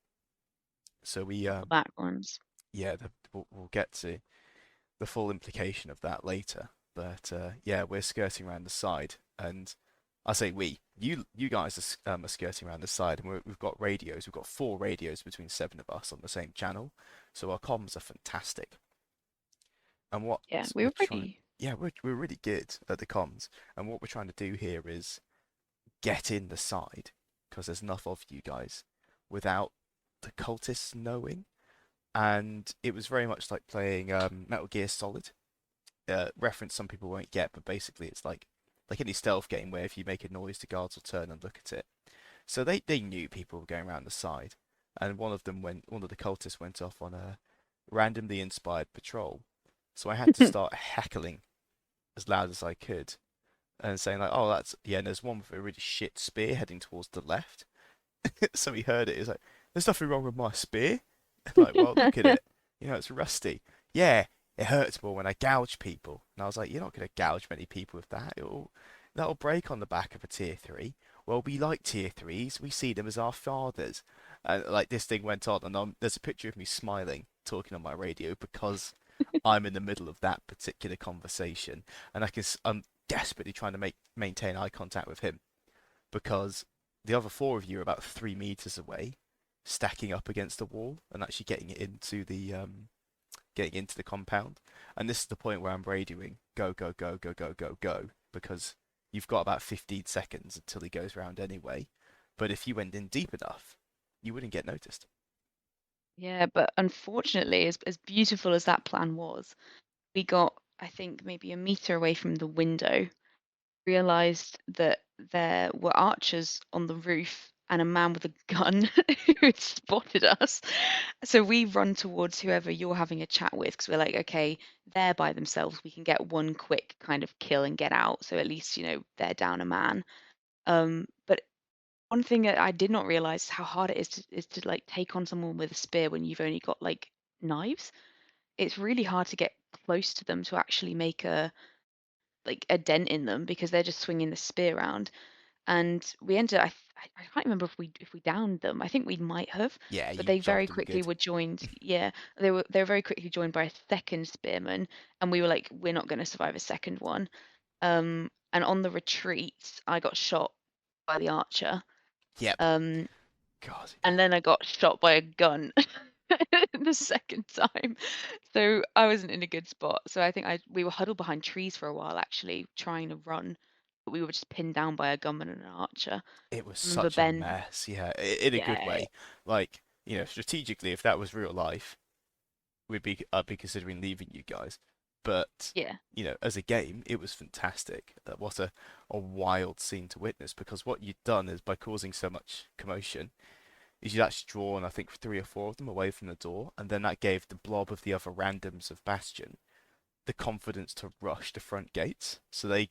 So we, Not the back ones. yeah, we'll get to the full implication of that later. But yeah, we're skirting around the side, and I say you guys are skirting around the side, and we've got radios. We've got 4 radios between 7 of us on the same channel, so our comms are fantastic. And what Yeah, we we're were trying, pretty. yeah, we're really good at the comms, and what we're trying to do here is get in the side because there's enough of you guys without the cultists knowing. And it was very much like playing Metal Gear Solid. Reference some people won't get, but basically it's like any stealth game where if you make a noise, the guards will turn and look at it. So they knew people were going around the side, and one of the cultists went off on a randomly inspired patrol. So I had to start heckling as loud as I could and saying like, "Oh, that's yeah." And there's one with a really shit spear heading towards the left. So he heard it. He's like, "There's nothing wrong with my spear." Like, well, look at it. It's rusty. Yeah, it hurts more when I gouge people. And I was like, you're not going to gouge many people with that. That'll break on the back of a tier 3. Well, we like tier 3s. We see them as our fathers. And like this thing went on, and there's a picture of me smiling, talking on my radio because I'm in the middle of that particular conversation, and I'm desperately trying to maintain eye contact with him because the other 4 of you are about 3 meters away, stacking up against the wall and actually getting into the compound. And this is the point where I'm radioing, go, go, go, go, go, go, go, because you've got about 15 seconds until he goes round anyway. But if you went in deep enough, you wouldn't get noticed. Yeah, but unfortunately, as beautiful as that plan was, we got, I think, maybe a meter away from the window, realized that there were archers on the roof and a man with a gun who had spotted us. So we run towards whoever you're having a chat with because we're like, okay, they're by themselves. We can get one quick kind of kill and get out. So at least, they're down a man. But one thing that I did not realize is how hard it is to like take on someone with a spear when you've only got like knives. It's really hard to get close to them to actually make a dent in them because they're just swinging the spear around. And we ended. I can't remember if we downed them. I think we might have, Yeah, but you they very jogged them quickly good. were joined. Yeah, they were very quickly joined by a second spearman, and we were like, we're not going to survive a second one. And on the retreat, I got shot by the archer. Yep. Um, God. and then I got shot by a gun the second time. So I wasn't in a good spot. So I think we were huddled behind trees for a while actually trying to run, but we were just pinned down by a gunman and an archer. It was I remember such a Ben, mess. Yeah, in a good yeah, way. Like, strategically, if that was real life, I'd be considering leaving you guys. But yeah, as a game, it was fantastic. What a wild scene to witness because what you'd done is by causing so much commotion, is you'd actually drawn I think 3 or 4 of them away from the door, and then that gave the blob of the other randoms of Bastion the confidence to rush the front gates. So they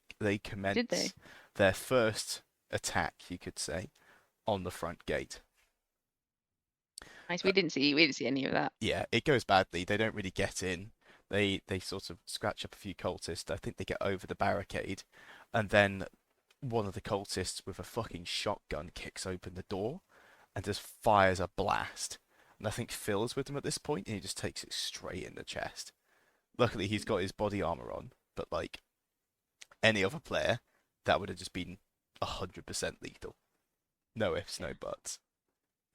did they? commence their first attack, you could say, on the front gate. Nice. Uh, We didn't see any of that. yeah, it goes badly. They don't really get in. They sort of scratch up a few cultists. I think they get over the barricade, and then one of the cultists with a fucking shotgun kicks open the door and just fires a blast. And I think Phil's with him at this point, and he just takes it straight in the chest. Luckily, he's got his body armor on, but like any other player, that would have just been 100% lethal. No ifs, Yeah. no buts.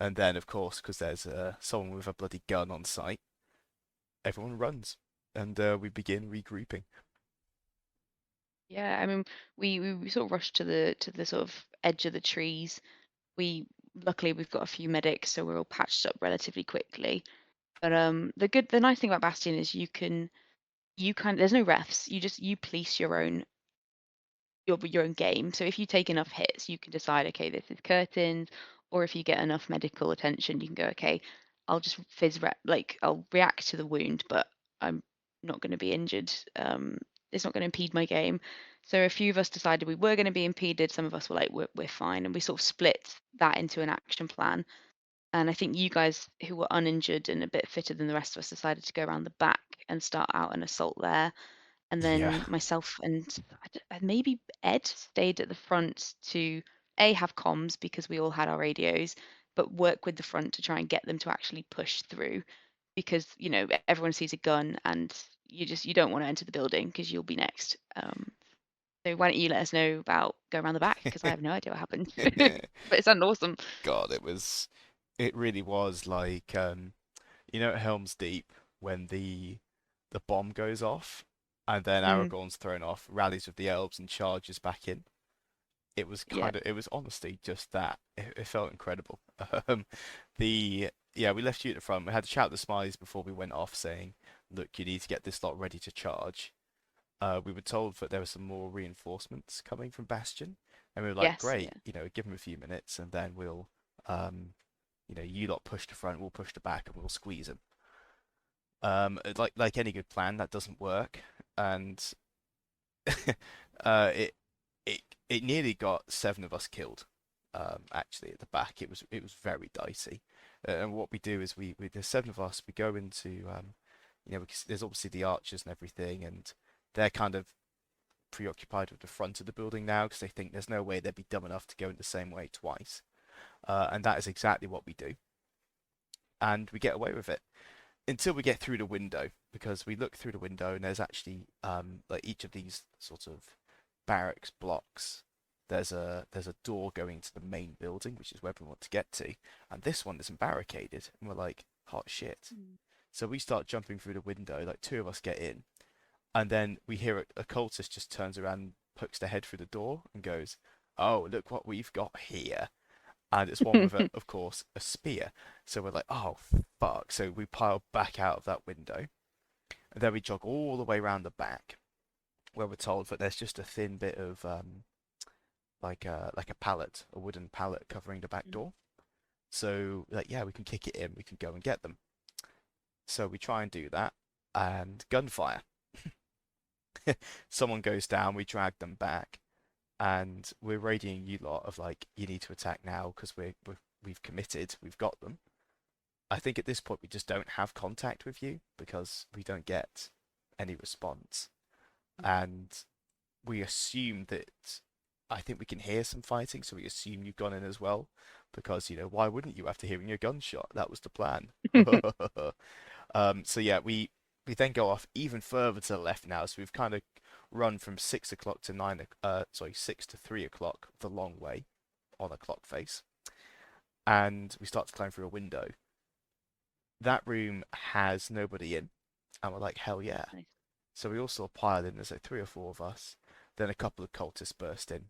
And then, of course, because there's someone with a bloody gun on site, everyone runs, and we begin regrouping. Yeah, I mean, we sort of rushed to the sort of edge of the trees. We luckily we've got a few medics, so we're all patched up relatively quickly. But the nice thing about Bastion is there's no refs. You police your own game. So if you take enough hits, you can decide, okay, this is curtains, or if you get enough medical attention, you can go, okay, I'll just like I'll react to the wound, but I'm not going to be injured. It's not going to impede my game. So a few of us decided we were going to be impeded. Some of us were like, we're fine, and we sort of split that into an action plan. And I think you guys who were uninjured and a bit fitter than the rest of us decided to go around the back and start out an assault there. And Yeah. then myself and maybe Ed stayed at the front to A, have comms because we all had our radios, but work with the front to try and get them to actually push through because, everyone sees a gun and you don't want to enter the building because you'll be next. So why don't you let us know about go around the back because I have no idea what happened. But it sounded awesome. God, it really was like at Helm's Deep when the bomb goes off and then Mm, Aragorn's thrown off, rallies with the elves and charges back in. yeah. It was honestly just that. It felt incredible. Um, yeah, we left you at the front. We had to shout the spies before we went off, saying, "Look, you need to get this lot ready to charge." We were told that there were some more reinforcements coming from Bastion, and we were like, Yes, "Great, yeah. give them a few minutes, and then um, you lot push the front, we'll push the back, and we'll squeeze them." Like any good plan, that doesn't work, and it it nearly got seven of us killed. Actually, at the back, it was very dicey. And what we do is there's seven of us. We go into because there's obviously the archers and everything, and they're kind of preoccupied with the front of the building now because they think there's no way they'd be dumb enough to go in the same way twice. And that is exactly what we do, and we get away with it until we get through the window because we look through the window and there's actually like each of these sort of barracks blocks. There's a door going to the main building, which is where we want to get to, and this one isn't barricaded, and we're like, hot shit. Mm. So we start jumping through the window, like two of us get in, and then we hear a cultist just turns around, pokes their head through the door, and goes, "Oh, look what we've got here!" And it's one with of course, a spear. So we're like, "Oh fuck!" So we pile back out of that window, and then we jog all the way around the back, where we're told that there's just a thin bit of like a pallet, a wooden pallet covering the back Mm. door. So like yeah, we can kick it in, we can go and get them. So we try and do that, and gunfire. Someone goes down, we drag them back, and we're radioing you lot of like you need to attack now because we've committed, we've got them. I think at this point we just don't have contact with you because we don't get any response, and we assume that I think we can hear some fighting, so we assume you've gone in as well, because why wouldn't you after hearing a gunshot? That was the plan. So yeah, we then go off even further to the left now, so we've kind of run from 6 o'clock to 6 to 3 o'clock the long way on a clock face, and we start to climb through a window. That room has nobody in, and we're like, hell yeah. Nice. So we all sort of pile in. There's like three or four of us. Then a couple of cultists burst in,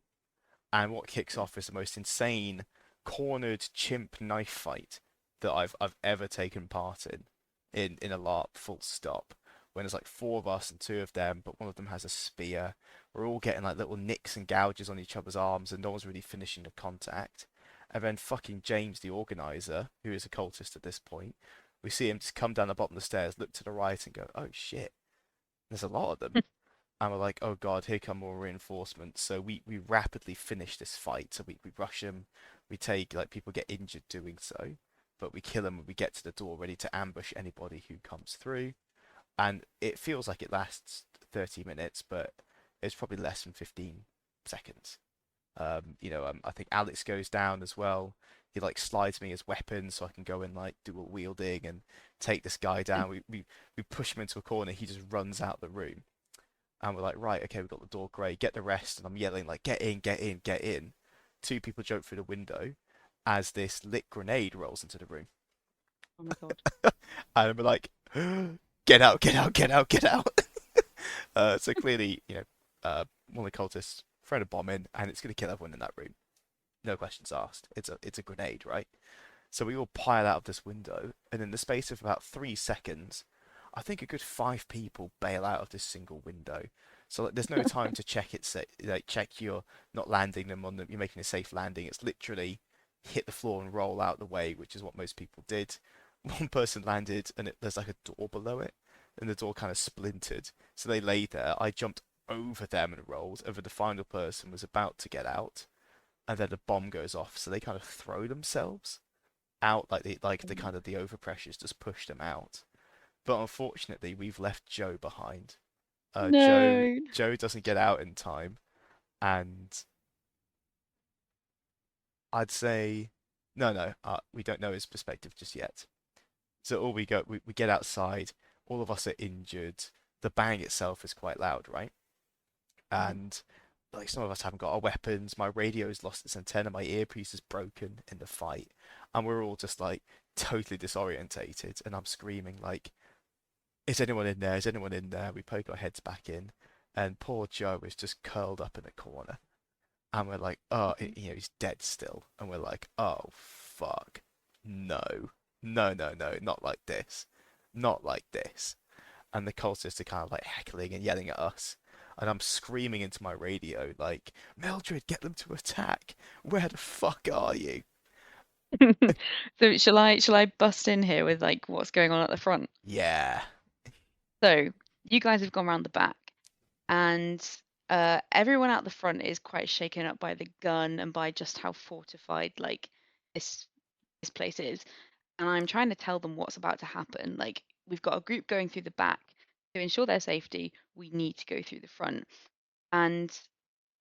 and what kicks off is the most insane cornered chimp knife fight that I've ever taken part in a LARP. Full stop. When there's like four of us and two of them, but one of them has a spear. We're all getting like little nicks and gouges on each other's arms, and no one's really finishing the contact. And then fucking James, the organizer, who is a cultist at this point, we see him just come down the bottom of the stairs, look to the right, and go, "Oh shit, there's a lot of them." And we're like, oh god, here come more reinforcements. So we rapidly finish this fight. So we rush them. We take, like, people get injured doing so, but we kill them when we get to the door ready to ambush anybody who comes through. And it feels like it lasts 30 minutes, but it's probably less than 15 seconds. I think Alex goes down as well. He like slides me his weapon so I can go and like do a wielding and take this guy down. We push him into a corner. He just runs out the room. And we're like, right, okay, we've got the door, great, get the rest. And I'm yelling, like, get in, get in, get in. Two people jump through the window as this lit grenade rolls into the room. Oh my God. And we're like, get out, get out, get out, get out. So clearly, one of the cultists thrown a bomb in and it's going to kill everyone in that room. No questions asked. It's a grenade, right? So we all pile out of this window, and in the space of about 3 seconds, I think a good five people bail out of this single window. So like, there's no time to check like check you're not landing them on them. You're making a safe landing. It's literally hit the floor and roll out the way, which is what most people did. one person landed and there's like a door below it, and the door kind of splintered. So they lay there. I jumped over them and rolled, and then the final person was about to get out, and then the bomb goes off. So they kind of throw themselves out, like the kind of the overpressures just push them out. But unfortunately, we've left Joe behind. Joe No. Joe doesn't get out in time, and I'd say no, we don't know his perspective just yet. So all we get outside, all of us are injured. The bang itself is quite loud, right? Mhm. And like some of us haven't got our weapons. My radio's lost its antenna. My earpiece is broken in the fight, and we're all just like totally disorientated. And I'm screaming like, "Is anyone in there? Is anyone in there?" We poke our heads back in, and poor Joe is just curled up in a corner. And we're like, "Oh, he's dead still." And we're like, "Oh, fuck, no, no, not like this, not like this." And the cultists are kind of like heckling and yelling at us. And I'm screaming into my radio like, "Mildred, get them to attack! Where the fuck are you?" So shall I bust in here with like what's going on at the front? Yeah. So you guys have gone around the back, and everyone out the front is quite shaken up by the gun and by just how fortified like this this place is. And I'm trying to tell them what's about to happen. Like we've got a group going through the back to ensure their safety. We need to go through the front, and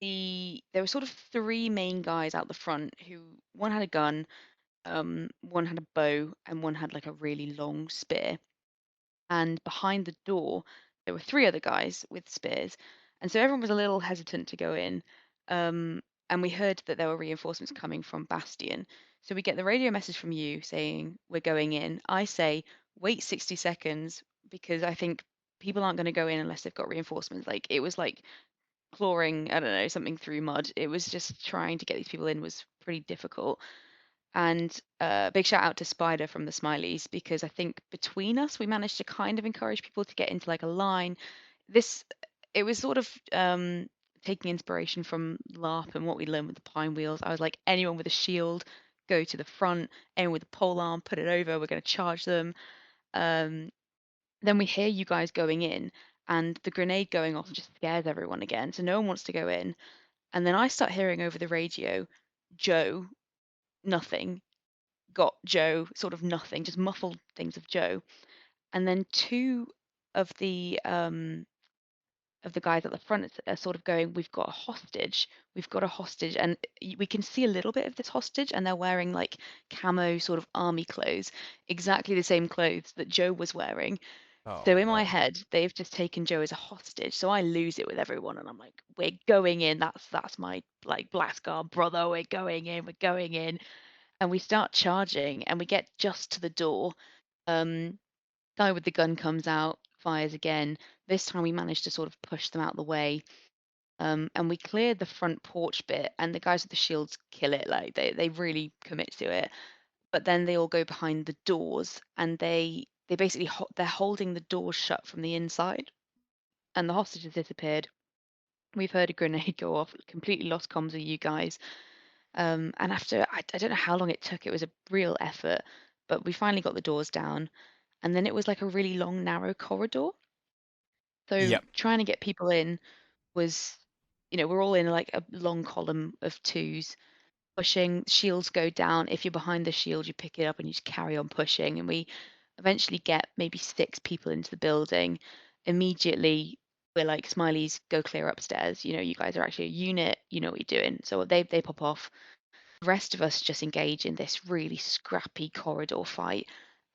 there were sort of three main guys out the front who one had a gun, one had a bow, and one had like a really long spear. And behind the door, there were three other guys with spears. And so everyone was a little hesitant to go in. Um, and we heard that there were reinforcements coming from Bastion. So we get the radio message from you saying, "We're going in." I say, "Wait 60 seconds," because I think people aren't going to go in unless they've got reinforcements. Like it was like clawing, I don't know, something through mud. It was just trying to get these people in was pretty difficult. And big shout out to Spider from the Smileys because I think between us we managed to kind of encourage people to get into like a line. This it was sort of taking inspiration from LARP and what we learned with the Pine Wheels. I was like, anyone with a shield, go to the front. Anyone with a pole arm, put it over. We're going to charge them. Um, then we hear you guys going in, and the grenade going off just scares everyone again. So no one wants to go in. And then I start hearing over the radio, Joe, nothing got Joe, sort of nothing, just muffled things of Joe. And then two of the guys at the front are sort of going, "We've got a hostage. We've got a hostage." And we can see a little bit of this hostage, and they're wearing like camo sort of army clothes, exactly the same clothes that Joe was wearing. Oh So in my no. head, they've just taken Joe as a hostage. So I lose it with everyone, and I'm like, "We're going in. That's my like Blaskar brother. We're going in. We're going in." And we start charging and we get just to the door. Um, guy with the gun comes out, fires again. This time we manage to sort of push them out the way. And we clear the front porch bit, and the guys with the shields kill it. Like they really commit to it. But then they all go behind the doors, and they basically they're holding the doors shut from the inside, and the hostage has disappeared. We've heard a grenade go off, completely lost comms with you guys. And after, I don't know how long it took, it was a real effort, but we finally got the doors down. And then it was like a really long, narrow corridor. So Yep. trying to get people in was, we're all in like a long column of twos, pushing, shields go down. If you're behind the shield, you pick it up and you just carry on pushing. And we eventually get maybe six people into the building. Immediately, we're like, Smileys, go clear upstairs. You guys are actually a unit, you know what you're doing. So they pop off. The rest of us just engage in this really scrappy corridor fight,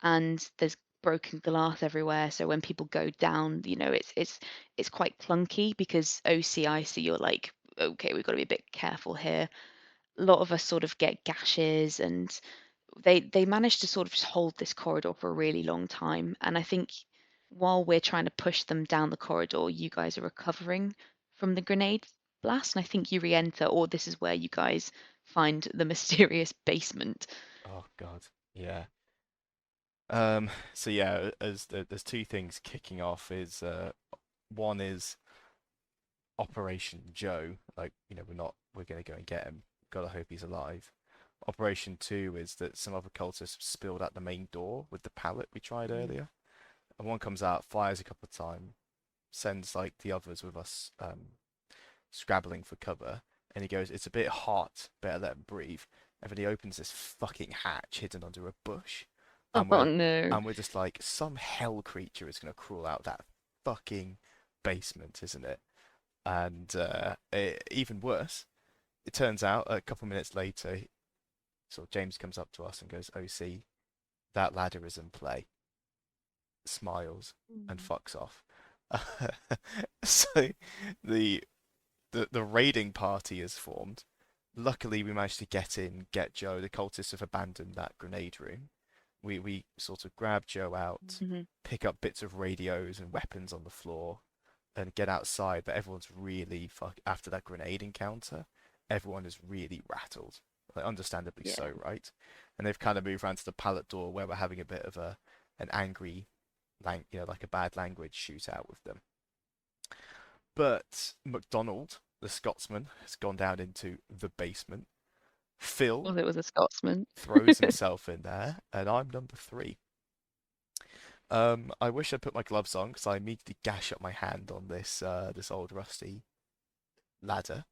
and there's broken glass everywhere. So when people go down, it's quite clunky because OCIC, you're like, okay, we've got to be a bit careful here. A lot of us sort of get gashes, and they manage to sort of just hold this corridor for a really long time. And I think while we're trying to push them down the corridor, you guys are recovering from the grenade blast, and I think you re-enter, or this is where you guys find the mysterious basement. Oh God. Yeah. So yeah, there's two things kicking off. Is one is Operation Joe. Like we're gonna go and get him. Gotta hope he's alive. Operation 2 is that some other cultists spilled out the main door with the pallet we tried Mm. earlier. And one comes out, fires a couple of times, sends like the others with us scrabbling for cover, and he goes, "It's a bit hot, better let him breathe." And then he opens this fucking hatch hidden under a bush, and Oh we're no. and we're just like, some hell creature is gonna crawl out that fucking basement, isn't it? And even worse, it turns out a couple minutes later, sort of James comes up to us and goes, "Oh, see, that ladder is in play." Smiles and Mm. fucks off. So the the raiding party is formed. Luckily, we managed to get in, get Joe. The cultists have abandoned that grenade room. We sort of grab Joe out, Mhm. pick up bits of radios and weapons on the floor, and get outside. But everyone's really after that grenade encounter. Everyone is really rattled, like understandably Yeah. so, right? And they've kind of moved around to the pallet door where we're having a bit of an angry, like a bad language shootout with them. But MacDonald, the Scotsman, has gone down into the basement. Phil Well, it was a Scotsman. throws himself in there, and I'm number three. I wish I'd put my gloves on because I immediately gash up my hand on this old rusty ladder.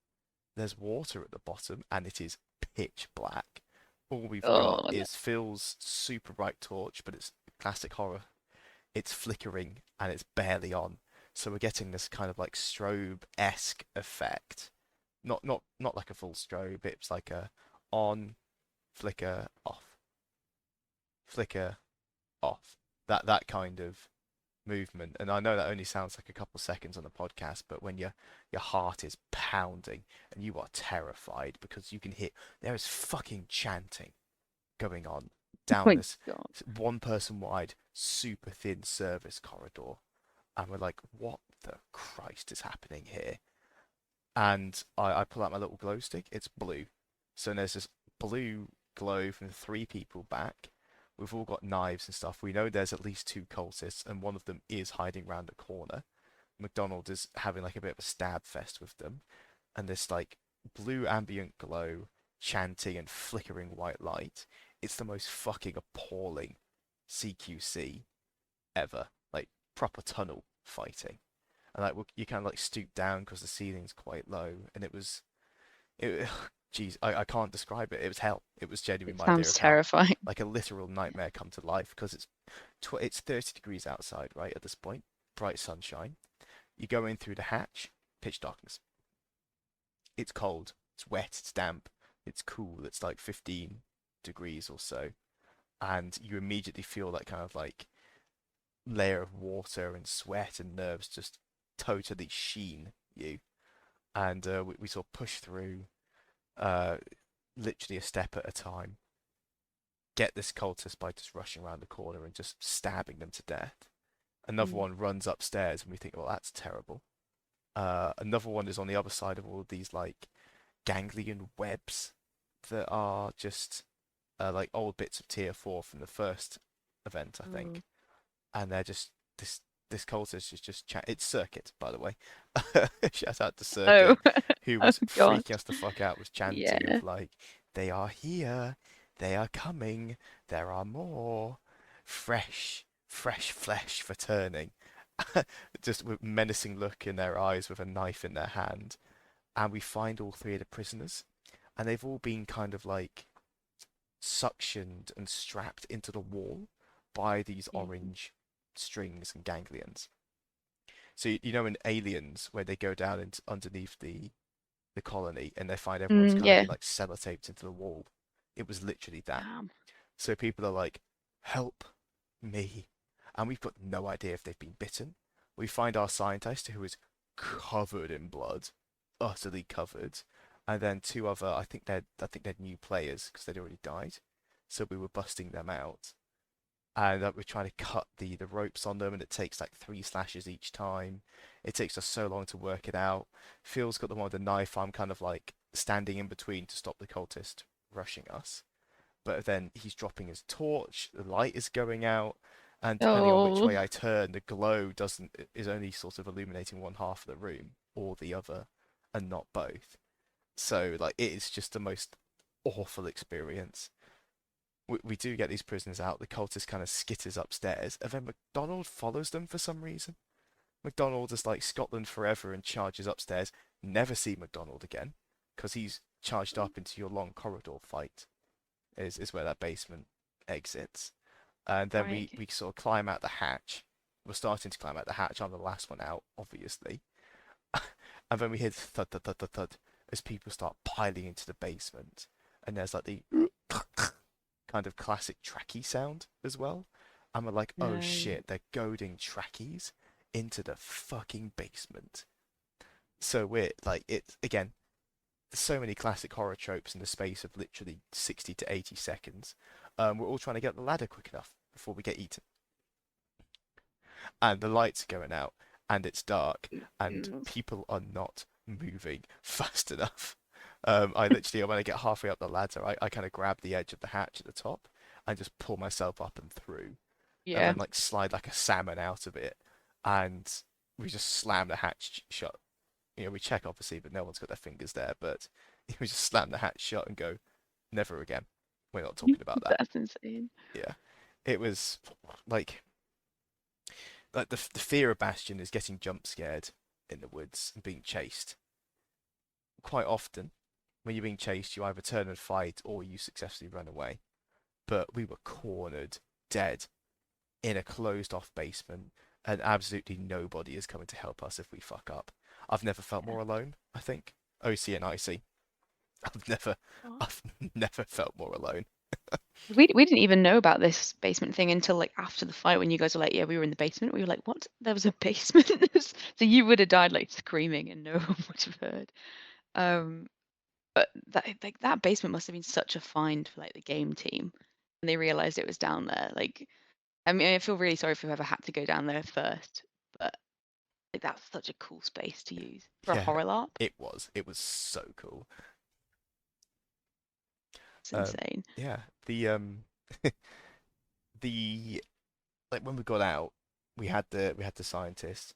There's water at the bottom, and it is pitch black. All we've got Oh no. is Phil's super bright torch, but it's classic horror. It's flickering and it's barely on. So we're getting this kind of like strobe-esque effect. Not like a full strobe, it's like a on, flicker, off, flicker, off. That kind of movement. And I know that only sounds like a couple seconds on the podcast, but when your heart is pounding and you are terrified because you can hear there is fucking chanting going on Oh down my this God. one person wide, super thin service corridor. And we're like, what the Christ is happening here? And I pull out my little glow stick. It's blue. So there's this blue glow from three people back. We've all got knives and stuff. We know there's at least two cultists, and one of them is hiding around the corner. McDonald is having like a bit of a stab fest with them. And this like blue ambient glow, chanting and flickering white light. It's the most fucking appalling CQC ever. Like proper tunnel fighting. And like you kind of like stoop down because the ceiling's quite low, and it. Jeez, I can't describe it. It was hell. It was genuinely It my idea sounds of hell, terrifying. like a literal nightmare come to life because it's 30 degrees outside right at this point, bright sunshine. You go in through the hatch, pitch darkness. It's cold, it's wet, it's damp, it's cool. It's like 15 degrees or so, and you immediately feel that kind of like layer of water and sweat and nerves just totally sheen you. And we sort of push through, uh, literally a step at a time, get this cultist by just rushing around the corner and just stabbing them to death. Another Mm. one runs upstairs, and we think, well, that's terrible. Another one is on the other side of all of these like ganglion webs that are just like old bits of tier 4 from the first event, I Oh. think. And they're just this cultist is just it's Circuit, by the way. Shout out to Oh. Circuit, who Oh was God. freaking us the fuck out with chanting Yeah. of like, "They are here, they are coming, there are more, fresh flesh for turning." Just with menacing look in their eyes, with a knife in their hand. And we find all three of the prisoners, and they've all been kind of like suctioned and strapped into the wall by these Mm. orange strings and ganglions. So you know in Aliens where they go down into underneath the colony and they find everyone's Mm, kind of yeah. been like sellotaped into the wall. It was literally that. Damn. So people are like, "Help me," and we've got no idea if they've been bitten. We find our scientist who is covered in blood, utterly covered, and then two other. I think they're new players because they'd already died. So we were busting them out, and we're trying to cut the ropes on them, and it takes like 3 slashes each time. It takes us so long to work it out. Phil's got the one with the knife. I'm kind of like standing in between to stop the cultist rushing us. But then he's dropping his torch, the light is going out, and depending on which Oh. way I turn, the glow doesn't is only sort of illuminating one half of the room or the other, and not both. So like it is just the most awful experience. We do get these prisoners out. The cultist kind of skitters upstairs, and then McDonald follows them for some reason. McDonald is like Scotland forever and charges upstairs. Never see McDonald again because he's charged up into your long corridor fight. Is where that basement exits, and then Right. we sort of climb out the hatch. We're starting to climb out the hatch. I'm the last one out, obviously, and then we hear thud thud thud thud thud as people start piling into the basement, and there's like the kind of classic tracky sound as well. And we're like, oh No. shit, they're goading trackies into the fucking basement. So we're like, it's again, so many classic horror tropes in the space of literally 60 to 80 seconds. We're all trying to get the ladder quick enough before we get eaten. And the lights are going out, and it's dark, and Mm. people are not moving fast enough. I literally, when I get halfway up the ladder, I kind of grab the edge of the hatch at the top and just pull myself up and through, and Yeah. then like slide like a salmon out of it, and we just slam the hatch shut. We check obviously, but no one's got their fingers there. But we just slam the hatch shut and go, never again. We're not talking about that. That's insane. Yeah, it was like the fear of Bastion is getting jump scared in the woods and being chased. Quite often, when you're being chased, you either turn and fight or you successfully run away. But we were cornered, dead, in a closed off basement, and absolutely nobody is coming to help us if we fuck up. I've never felt Yeah. more alone, I think. OC and IC. I've never What? I've never felt more alone. We didn't even know about this basement thing until like after the fight when you guys were like, yeah, we were in the basement. We were like, what? There was a basement. So you would have died like screaming and no one would have heard. Um, but that basement must have been such a find for like the game team when they realized it was down there. Like, I mean, I feel really sorry for whoever had to go down there first, but like that's such a cool space to use for a Yeah, horror LARP. it was. It was so cool. It's insane. Yeah, the like when we got out, we had the scientist,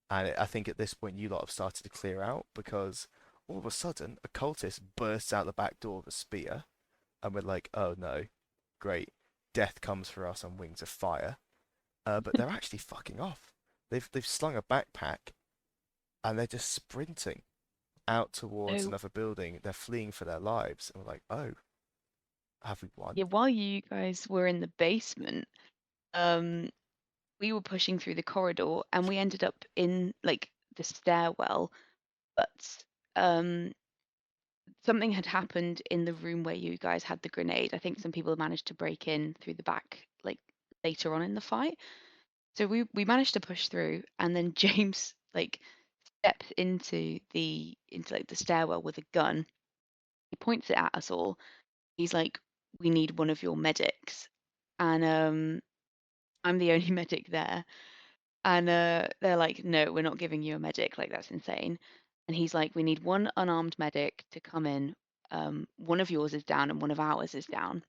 and I think at this point you lot have started to clear out because all of a sudden a cultist bursts out the back door with a spear, and we're like, oh no, great, death comes for us on wings of fire. But they're actually fucking off. They've slung a backpack and they're just sprinting out towards So another building. They're fleeing for their lives, and we're like, oh, have we won? yeah, while you guys were in the basement, um, we were pushing through the corridor and we ended up in like the stairwell, but um, something had happened in the room where you guys had the grenade. I think some people managed to break in through the back, like later on in the fight. So we managed to push through, and then James like steps into like the stairwell with a gun. He points it at us all. He's like, "We need one of your medics," and I'm the only medic there. And they're like, no, we're not giving you a medic. Like, that's insane. And he's like, we need one unarmed medic to come in. One of yours is down and one of ours is down.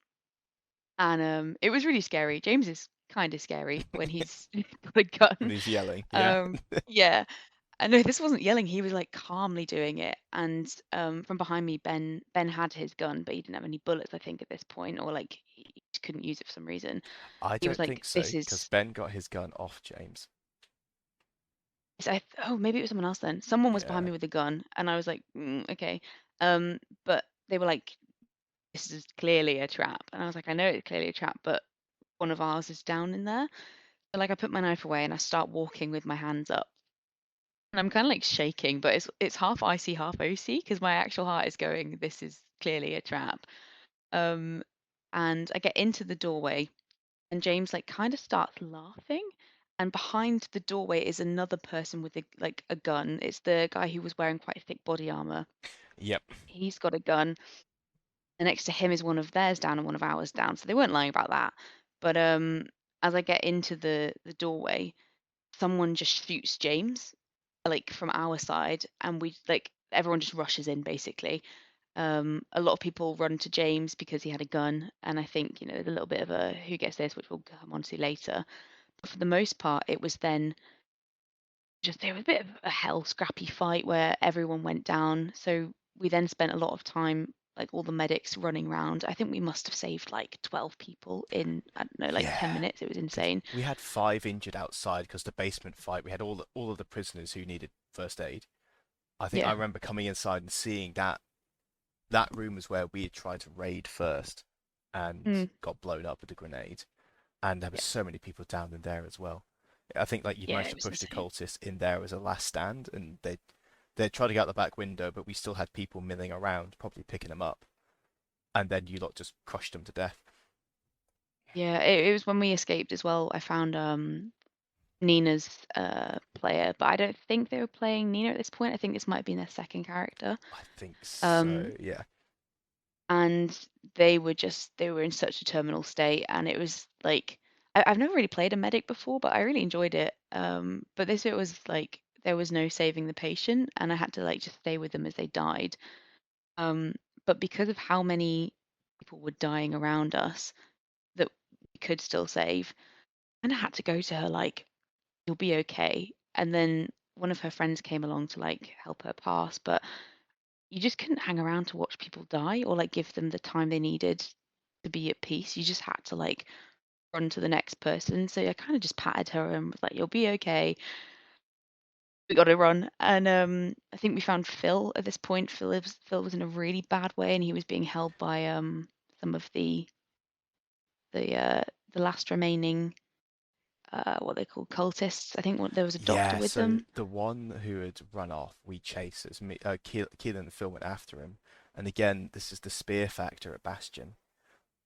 And it was really scary. James is kind of scary when he's got a And gun. he's yelling, yeah. Um, yeah. I know this wasn't yelling. He was like calmly doing it. And from behind me, Ben had his gun, but he didn't have any bullets, I think, at this point, or like he just couldn't use it for some reason. I He was don't like, think so this because is Ben got his gun off James. Oh, maybe it was someone else then. Someone was behind Yeah, me with a gun, and I was like, okay. But they were like, this is clearly a trap, and I was like, I know it's clearly a trap, but one of ours is down in there. So like, I put my knife away and I start walking with my hands up, and I'm kind of like shaking, but it's half icy, half OC because my actual heart is going, this is clearly a trap. Um, and I get into the doorway and James like kind of starts laughing. And behind the doorway is another person with a gun. It's the guy who was wearing quite thick body armor. yep. He's got a gun. And next to him is one of theirs down and one of ours down. So they weren't lying about that. But as I get into the doorway, someone just shoots James, like from our side, and we like everyone just rushes in basically. A lot of people run to James because he had a gun, and I think, there's a little bit of a who gets this, which we'll come on to later. But for the most part, it was then just there was a bit of a hell scrappy fight where everyone went down. So we then spent a lot of time like all the medics running around. I think we must have saved like 12 people in, I don't know, like 10 Yeah, minutes. It was because insane. we had 5 injured outside because the basement fight. We had all of the prisoners who needed first aid. I think I Yeah. remember coming inside and seeing that room was where we had tried to raid first and Mm, got blown up with a grenade. And there were yeah. so many people down in there as well. I think like you'd Yeah, managed it to was push the insane. cultists in there as a last stand, and they tried to get out the back window, but we still had people milling around, probably picking them up, and then you lot just crushed them to death. Yeah, it was when we escaped as well. I found Nina's player, but I don't think they were playing Nina at this point. I think this might have been their second character. I think Um, so. Yeah. and they were in such a terminal state, and it was like I've never really played a medic before, but I really enjoyed it. But this it was like there was no saving the patient, and I had to like just stay with them as they died. Um, but because of how many people were dying around us that we could still save, and I had to go to her like, "You'll be okay." And then one of her friends came along to like help her pass, but you just couldn't hang around to watch people die or like give them the time they needed to be at peace. You just had to like run to the next person. So I kind of just patted her and was like, "You'll be okay. We got to run." And I think we found Phil at this point. Phil was in a really bad way, and he was being held by some of the uh the last remaining what they call cultists. I think there was a doctor Yeah, with so them. the one who had run off, we chased as me, Keelan and Phil went after him. And again, this is the spear factor at Bastion.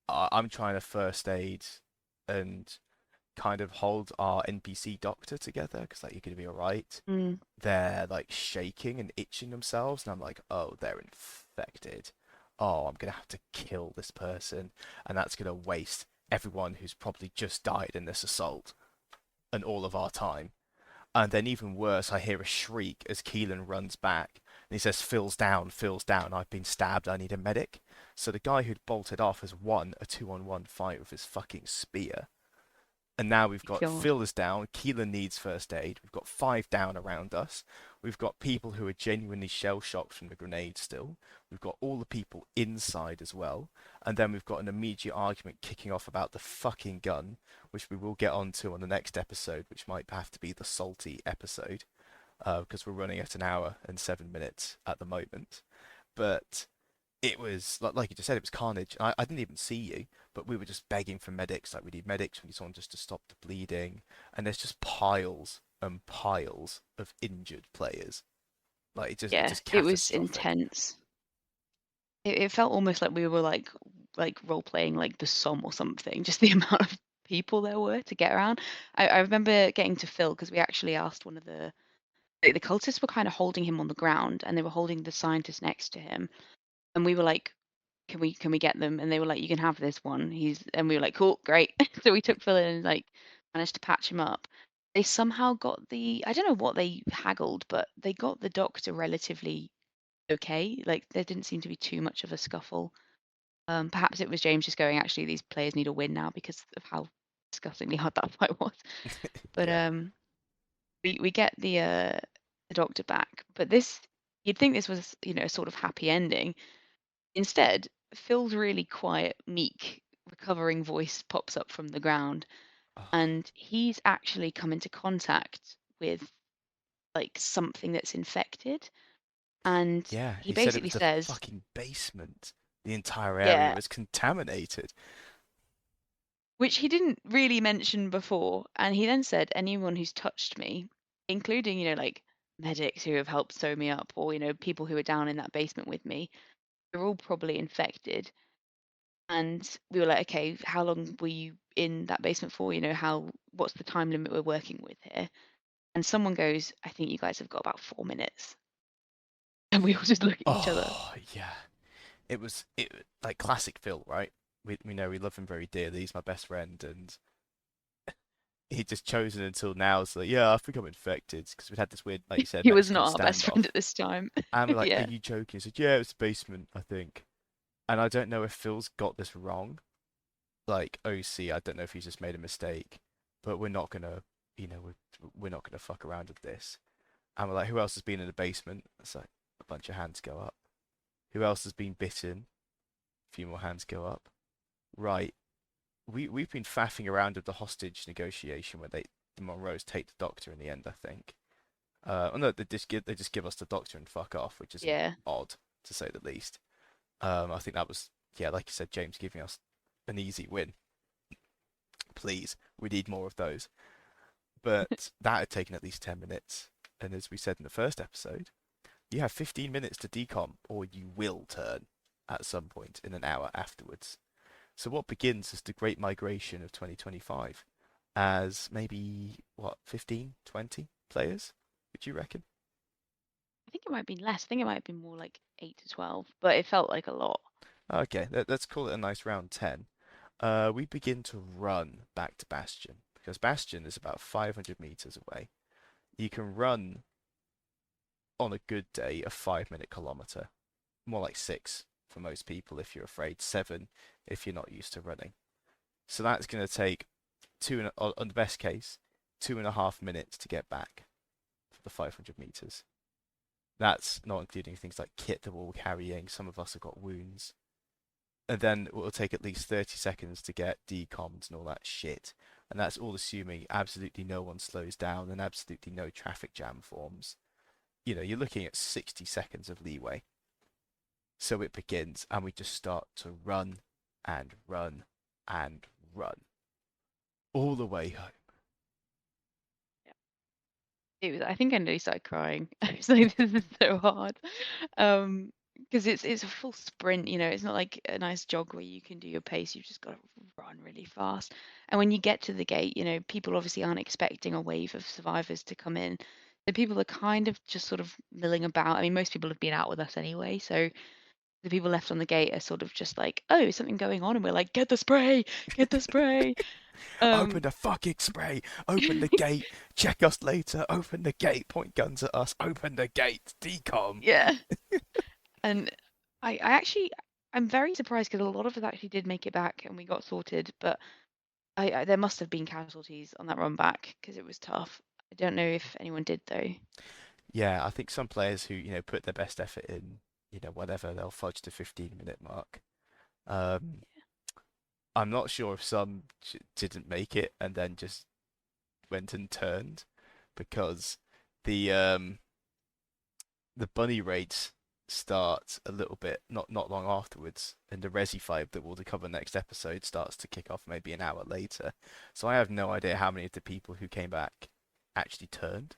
I'm trying to first aid and kind of hold our NPC doctor together because like you're gonna be all right. Mm, They're like shaking and itching themselves, and I'm like, oh, they're infected. Oh, I'm gonna have to kill this person, and that's gonna waste everyone who's probably just died in this assault and all of our time. And then even worse, I hear a shriek as Keelan runs back and he says, Phil's down, I've been stabbed, I need a medic. So the guy who'd bolted off has won a 2-on-1 fight with his fucking spear. And now we've got God. Phil is down, Keelan needs first aid, we've got 5 down around us, we've got people who are genuinely shell shocked from the grenade still, we've got all the people inside as well, and then we've got an immediate argument kicking off about the fucking gun, which we will get onto on the next episode, which might have to be the salty episode, because we're running at an hour and 7 minutes at the moment. But it was like you just said, it was carnage. I didn't even see you, but we were just begging for medics. Like we need medics, we need someone just to stop the bleeding. And there's just piles and piles of injured players. Like Yeah, just it was catastrophic. intense. It felt almost like we were like role playing like the Somme or something, just the amount of people there were to get around. I remember getting to Phil because we actually asked one of the cultists were kind of holding him on the ground and they were holding the scientist next to him. And we were like, can we get them? And they were like, you can have this one. He's and we were like, cool, great. So we took Phil in and like managed to patch him up. They somehow got I don't know what they haggled, but they got the doctor relatively okay. Like there didn't seem to be too much of a scuffle. Perhaps it was James just going, actually, these players need a win now because of how disgustingly hard that fight was. But Yeah. we get the doctor back. But this you'd think this was, a sort of happy ending. Instead, Phil's really quiet, meek, recovering voice pops up from the ground, Oh, and he's actually come into contact with like something that's infected. And yeah. he He said it basically was the says, fucking basement. The entire area yeah, was contaminated. which he didn't really mention before. And he then said, anyone who's touched me, including, like medics who have helped sew me up, or, people who are down in that basement with me, they're all probably infected. And we were like, okay, how long were you in that basement for? What's the time limit we're working with here? And someone goes, I think you guys have got about 4 minutes. And we all just look at each other. Oh, yeah. It like classic Phil, right? We know we love him very dearly. He's my best friend, and he just chosen until now. So like, yeah, I think I'm infected because we had this weird, like you said, He was Mexican not our best friend standoff. at this time. And we're like, "Are Yeah. you joking?" He said, "Yeah, it's the basement, I think." And I don't know if Phil's got this wrong. Like OC, I don't know if he's just made a mistake, but we're not gonna, we're not gonna fuck around with this. And we're like, "Who else has been in the basement?" It's like a bunch of hands go up. Who else has been bitten? few more hands go up. Right. We've been faffing around with the hostage negotiation where the Monroes take the doctor in the end, I think. Oh no, they just give us the doctor and fuck off, which is Yeah. odd to say the least. I think that was, yeah, like you said, James giving us an easy win. Please, we need more of those. But that had taken at least 10 minutes. And as we said in the first episode, you have 15 minutes to decomp, or you will turn at some point in an hour afterwards. So what begins as the Great Migration of 2025 as maybe, what, 15, 20 players, would you reckon? I think it might be less. I think it might be more like 8 to 12, but it felt like a lot. Okay, let's call it a nice round 10. We begin to run back to Bastion because Bastion is about 500 meters away. You can run on a good day a 5 minute kilometer, more like six for most people if you're afraid, seven if you're not used to running. So that's going to take on the best case, 2.5 minutes to get back for the 500 meters. That's not including things like kit that we're all carrying. Some of us have got wounds. And then it will take at least 30 seconds to get decommed and all that shit. And that's all assuming absolutely no one slows down and absolutely no traffic jam forms. You're looking at 60 seconds of leeway. So it begins, and we just start to run and run and run all the way home. It was, I think I nearly started crying. I was like, this is so hard. Because it's a full sprint, it's not like a nice jog where you can do your pace. You've just got to run really fast. And when you get to the gate, people obviously aren't expecting a wave of survivors to come in. The people are kind of just sort of milling about. I mean, most people have been out with us anyway, so the people left on the gate are sort of just like, oh, is something going on? And we're like, get the spray, get the spray. Open Um, the fucking spray. Open the gate. Check us later. Open the gate. Point guns at us. Open the gate. Decom. yeah. And I actually, I'm very surprised because a lot of us actually did make it back and we got sorted, but there must have been casualties on that run back because it was tough. I don't know if anyone did though. Yeah, I think some players who, put their best effort in, whatever, they'll fudge the 15-minute mark. Um, I'm not sure if some didn't make it and then just went and turned because the um the bunny raids start a little bit not long afterwards, and the Resi fight that we'll cover next episode starts to kick off maybe an hour later. So I have no idea how many of the people who came back actually turned.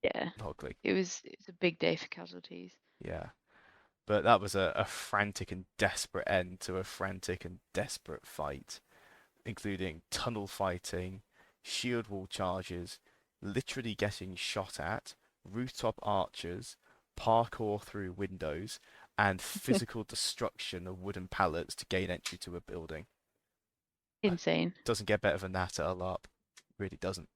Yeah, Hogly. it was a big day for casualties. Yeah. But that was a frantic and desperate end to a frantic and desperate fight, including tunnel fighting, shield wall charges, literally getting shot at, rooftop archers, parkour through windows, and physical destruction of wooden pallets to gain entry to a building. Insane. Doesn't get better than that at a LARP. Really doesn't.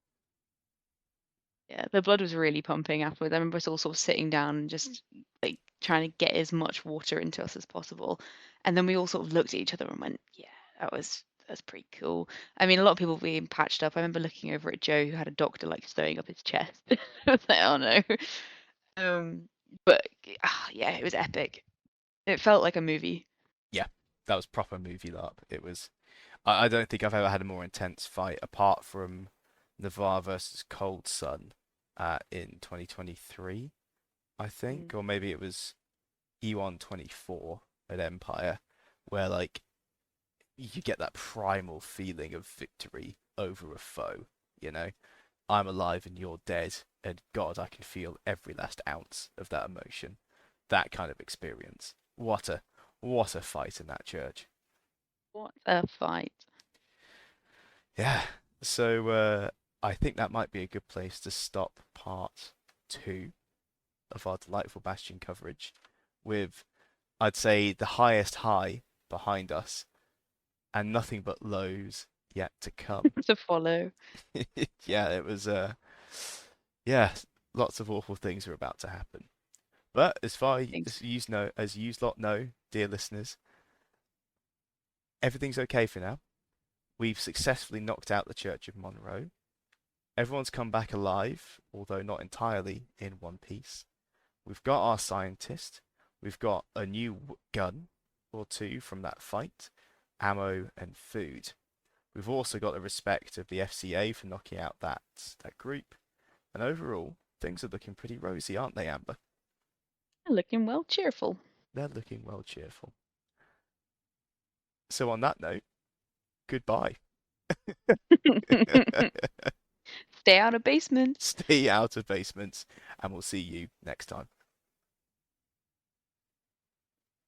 Yeah, the blood was really pumping afterwards. I remember us all sort of sitting down and just like trying to get as much water into us as possible. And then we all sort of looked at each other and went, yeah, that's pretty cool. I mean, a lot of people being patched up. I remember looking over at Joe who had a doctor like sewing up his chest. I was like, oh no. Um, but yeah, it was epic. It felt like a movie. Yeah, that was proper movie LARP. It was. I don't think I've ever had a more intense fight apart from Navarre versus Cold Sun in 2023, I Mm. think, or maybe it was E1 24 at Empire, where like you get that primal feeling of victory over a foe. You know, I'm alive and you're dead, and God, I can feel every last ounce of that emotion. That kind of experience. What a fight in that church. What a fight. Yeah. So I think that might be a good place to stop part two of our delightful Bastion coverage with, I'd say, the highest high behind us and nothing but lows yet to come. To follow. Yeah, it was yeah, lots of awful things are about to happen. But as far Thanks. as you lot know, dear listeners, everything's okay for now. We've successfully knocked out the Church of Monroe. Everyone's come back alive, although not entirely in one piece. We've got our scientist. We've got a new gun, or two from that fight, ammo and food. We've also got the respect of the FCA for knocking out that group, and overall, things are looking pretty rosy, aren't they, Amber? Looking well cheerful. They're looking well cheerful. So on that note, goodbye. Stay out of basements. Stay out of basements, and we'll see you next time.